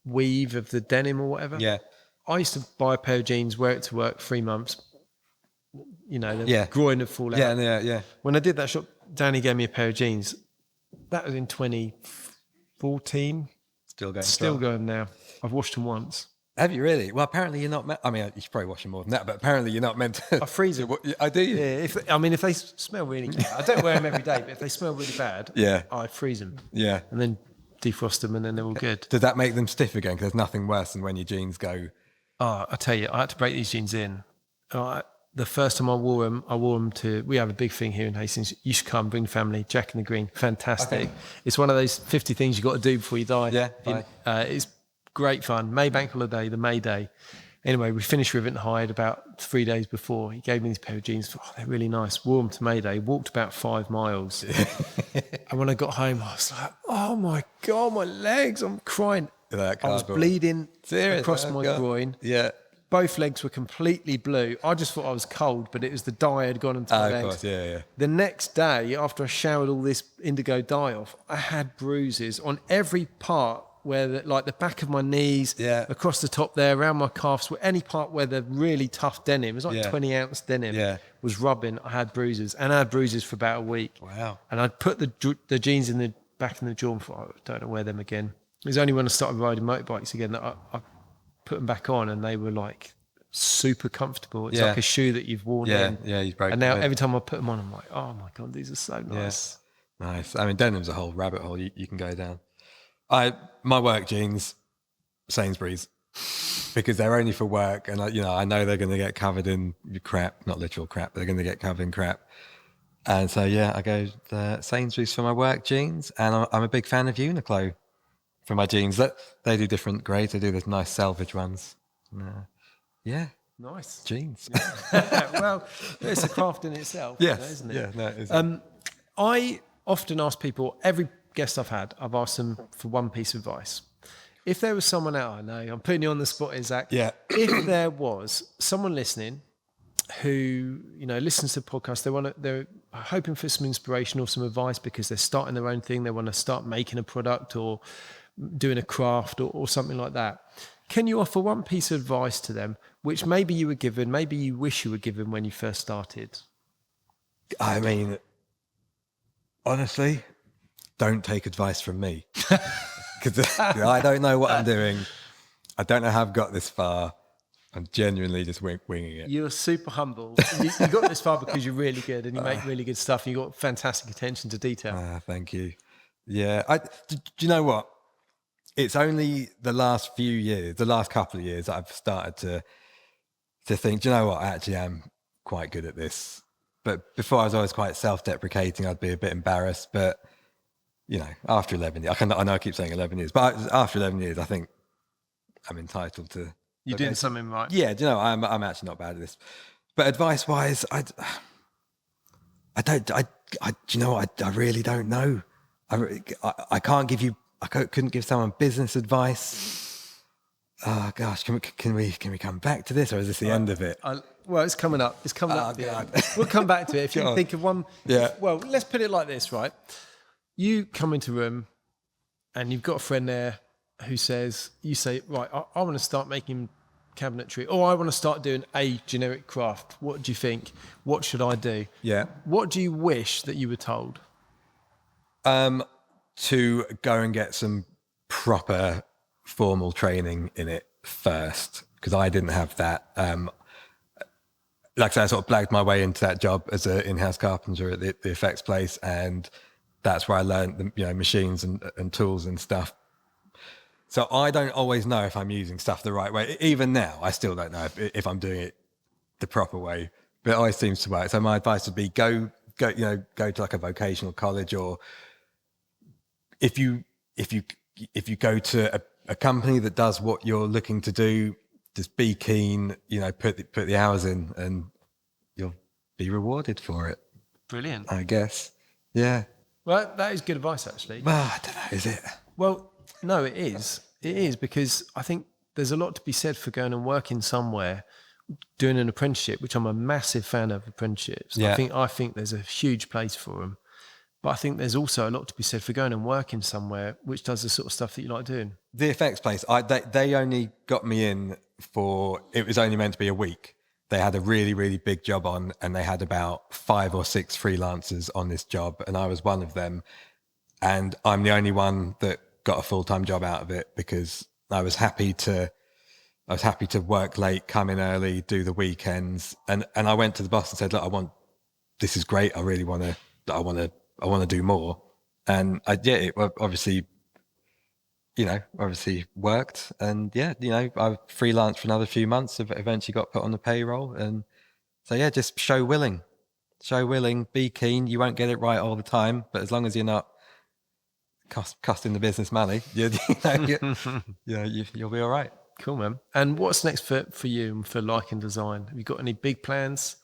weave of the denim or whatever. Yeah. I used to buy a pair of jeans, wear it to work 3 months. You know, the groin would fall out. Yeah. When I did that shop, Danny gave me a pair of jeans. That was in 2014. Still going now. I've washed them once. Have you really? Well, apparently you're not meant... I mean, you should probably wash them more than that, but apparently you're not meant to... I freeze them. I do? Yeah. If they smell really bad, I don't wear them every day, but if they smell really bad, I freeze them. Yeah. And then defrost them and then they're all good. Does that make them stiff again? Because there's nothing worse than when your jeans go... Oh, I tell you, I had to break these jeans in. The first time I wore them to... We have a big thing here in Hastings. You should come, bring the family. Jack in the Green. Fantastic. Okay. It's one of those 50 things you got to do before you die. Yeah. It's great fun. May Bank holiday, the May Day. Anyway, we finished Rivet and Hide about 3 days before. He gave me these pair of jeans. They're really nice. Wore them to May Day. Walked about 5 miles. And when I got home, I was like, oh my God, my legs. I'm crying. I was bleeding across my groin. Yeah. Both legs were completely blue. I just thought I was cold, but it was the dye had gone into my legs. Of course, yeah. The next day, after I showered all this indigo dye off, I had bruises on every part where, the back of my knees, across the top there, around my calves, any part where the really tough denim, it was like 20-ounce denim, was rubbing. I had bruises, and I had bruises for about a week. Wow. And I'd put the jeans in the back in the drawer and thought, I don't know, wear them again. It was only when I started riding motorbikes again that I put them back on, and they were like super comfortable. It's like a shoe that you've worn in. Yeah, you've broken. And now every time I put them on, I'm like, oh my God, these are so nice. Nice. I mean, denim's a whole rabbit hole you can go down. My work jeans, Sainsbury's, because they're only for work, and I know they're going to get covered in crap, not literal crap, but they're going to get covered in crap. And so I go to Sainsbury's for my work jeans, and I'm a big fan of Uniqlo for my jeans. That they do different grades. They do this nice salvage ones. Nice jeans. Well, it's a craft in itself, isn't it? Yeah, no, it is. I often ask people, every guest I've had, I've asked them for one piece of advice. If there was someone out, I know I'm putting you on the spot here, Zac. Yeah. If there was someone listening who listens to the podcast, they're hoping for some inspiration or some advice because they're starting their own thing, they want to start making a product or doing a craft or something like that. Can you offer one piece of advice to them, which maybe you were given, maybe you wish you were given when you first started? I mean, honestly, don't take advice from me. Because I don't know what I'm doing. I don't know how I've got this far. I'm genuinely just winging it. You're super humble. You got this far because you're really good and you make really good stuff. And you got fantastic attention to detail. Thank you. Yeah. Do you know what? It's only the last couple of years that I've started to think, do you know what? I actually am quite good at this. But before I was always quite self-deprecating. I'd be a bit embarrassed. But, after 11 years, I know I keep saying 11 years, but after 11 years, I think I'm entitled to... You're doing something right. Yeah, do you know, I'm actually not bad at this. But advice-wise, I really don't know. I can't give you... I couldn't give someone business advice. Oh gosh, can we come back to this, or is this the end of it? Well, it's coming up. It's coming up. We'll come back to it. If you can think of one. Yeah. Well, let's put it like this, right? You come into a room, and you've got a friend there who says, you say, right, I want to start making cabinetry, or I want to start doing a generic craft. What do you think? What should I do? Yeah. What do you wish that you were told? To go and get some proper formal training in it first, because I didn't have that. Like I said, I sort of blagged my way into that job as an in-house carpenter at the effects place, and that's where I learned the machines and tools and stuff. So I don't always know if I'm using stuff the right way. Even now, I still don't know if I'm doing it the proper way, but it always seems to work. So my advice would be go to like a vocational college, or if you go to a company that does what you're looking to do, just be keen, put the hours in, and be rewarded for it, Brilliant. I guess. Yeah. Well, that is good advice, actually. Well, I don't know, is it? Well, no, it is. It is, because I think there's a lot to be said for going and working somewhere, doing an apprenticeship, which I'm a massive fan of apprenticeships. Yeah. I think there's a huge place for them. But I think there's also a lot to be said for going and working somewhere which does the sort of stuff that you like doing. The effects place, they only got me in for, it was only meant to be a week. They had a really, really big job on, and they had about 5 or 6 freelancers on this job, and I was one of them. And I'm the only one that got a full-time job out of it, because I was happy to work late, come in early, do the weekends. And I went to the boss and said, look, this is great. I really want to do more. And it obviously worked. And I freelanced for another few months, eventually got put on the payroll. And so, just show willing, be keen. You won't get it right all the time, but as long as you're not costing the business money, you'll be all right. Cool, man. And what's next for you and for Lycan Design? Have you got any big plans?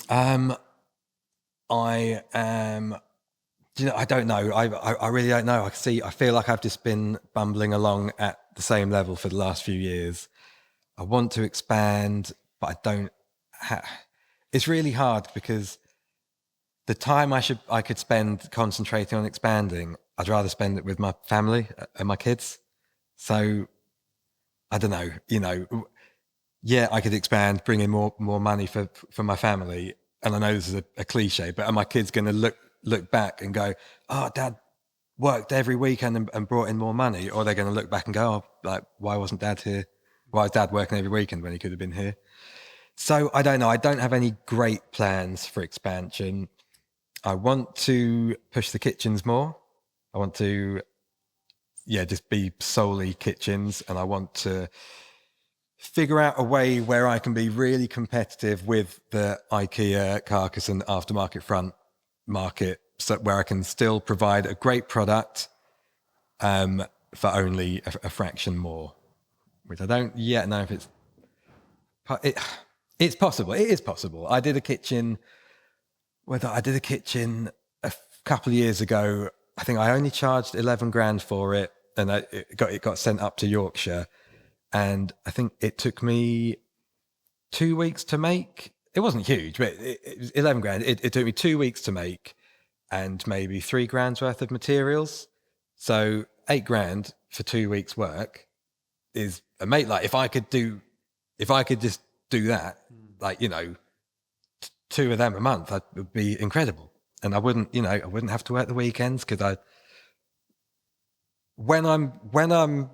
I don't know. I really don't know. I feel like I've just been bumbling along at the same level for the last few years. I want to expand, but I don't. It's really hard, because the time I could spend concentrating on expanding, I'd rather spend it with my family and my kids. So I don't know, I could expand, bring in more money for my family. And I know this is a cliche, but are my kids going to look back and go, oh, Dad worked every weekend and brought in more money? Or they're going to look back and go, oh, why wasn't Dad here? Why was Dad working every weekend when he could have been here? So I don't know. I don't have any great plans for expansion. I want to push the kitchens more. I want to just be solely kitchens, and I want to figure out a way where I can be really competitive with the IKEA, Carcassonne aftermarket front market, so where I can still provide a great product for only a fraction more, which I don't yet know if it's possible. It is possible. I did a kitchen a couple of years ago. I think I only charged 11 grand for it, and it got sent up to Yorkshire. And I think it took me 2 weeks to make. It wasn't huge, but it was 11 grand. It took me 2 weeks to make, and maybe 3 grand's worth of materials. So 8 grand for 2 weeks work is a mate. Like if I could just do that, 2 of them a month, that would be incredible. And I wouldn't have to work the weekends, because when I'm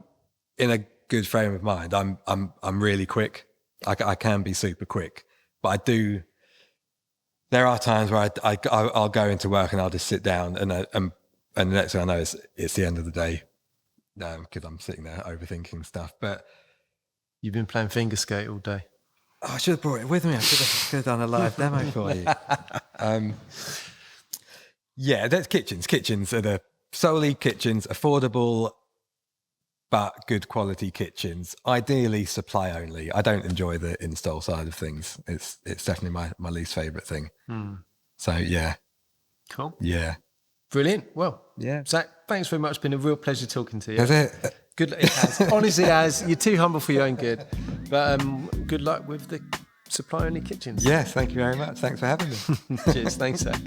in a good frame of mind, I'm really quick. I can be super quick, but there are times where I'll go into work and I'll just sit down, and the next thing I know it's the end of the day, because I'm sitting there overthinking stuff. But you've been playing finger skate all day. Oh, I should have brought it with me. I could have done a live demo for you. That's kitchens. Kitchens are solely kitchens, affordable but good quality kitchens. Ideally supply only. I don't enjoy the install side of things. It's definitely my least favourite thing. So yeah. Cool. Yeah. Brilliant. Well, yeah. Zac, thanks very much. It's been a real pleasure talking to you. That's it. Good. It has. Honestly, it has. You're too humble for your own good. But good luck with the supply only kitchens. Yes, thank you very much. Thanks for having me. Cheers. Thanks, Zac.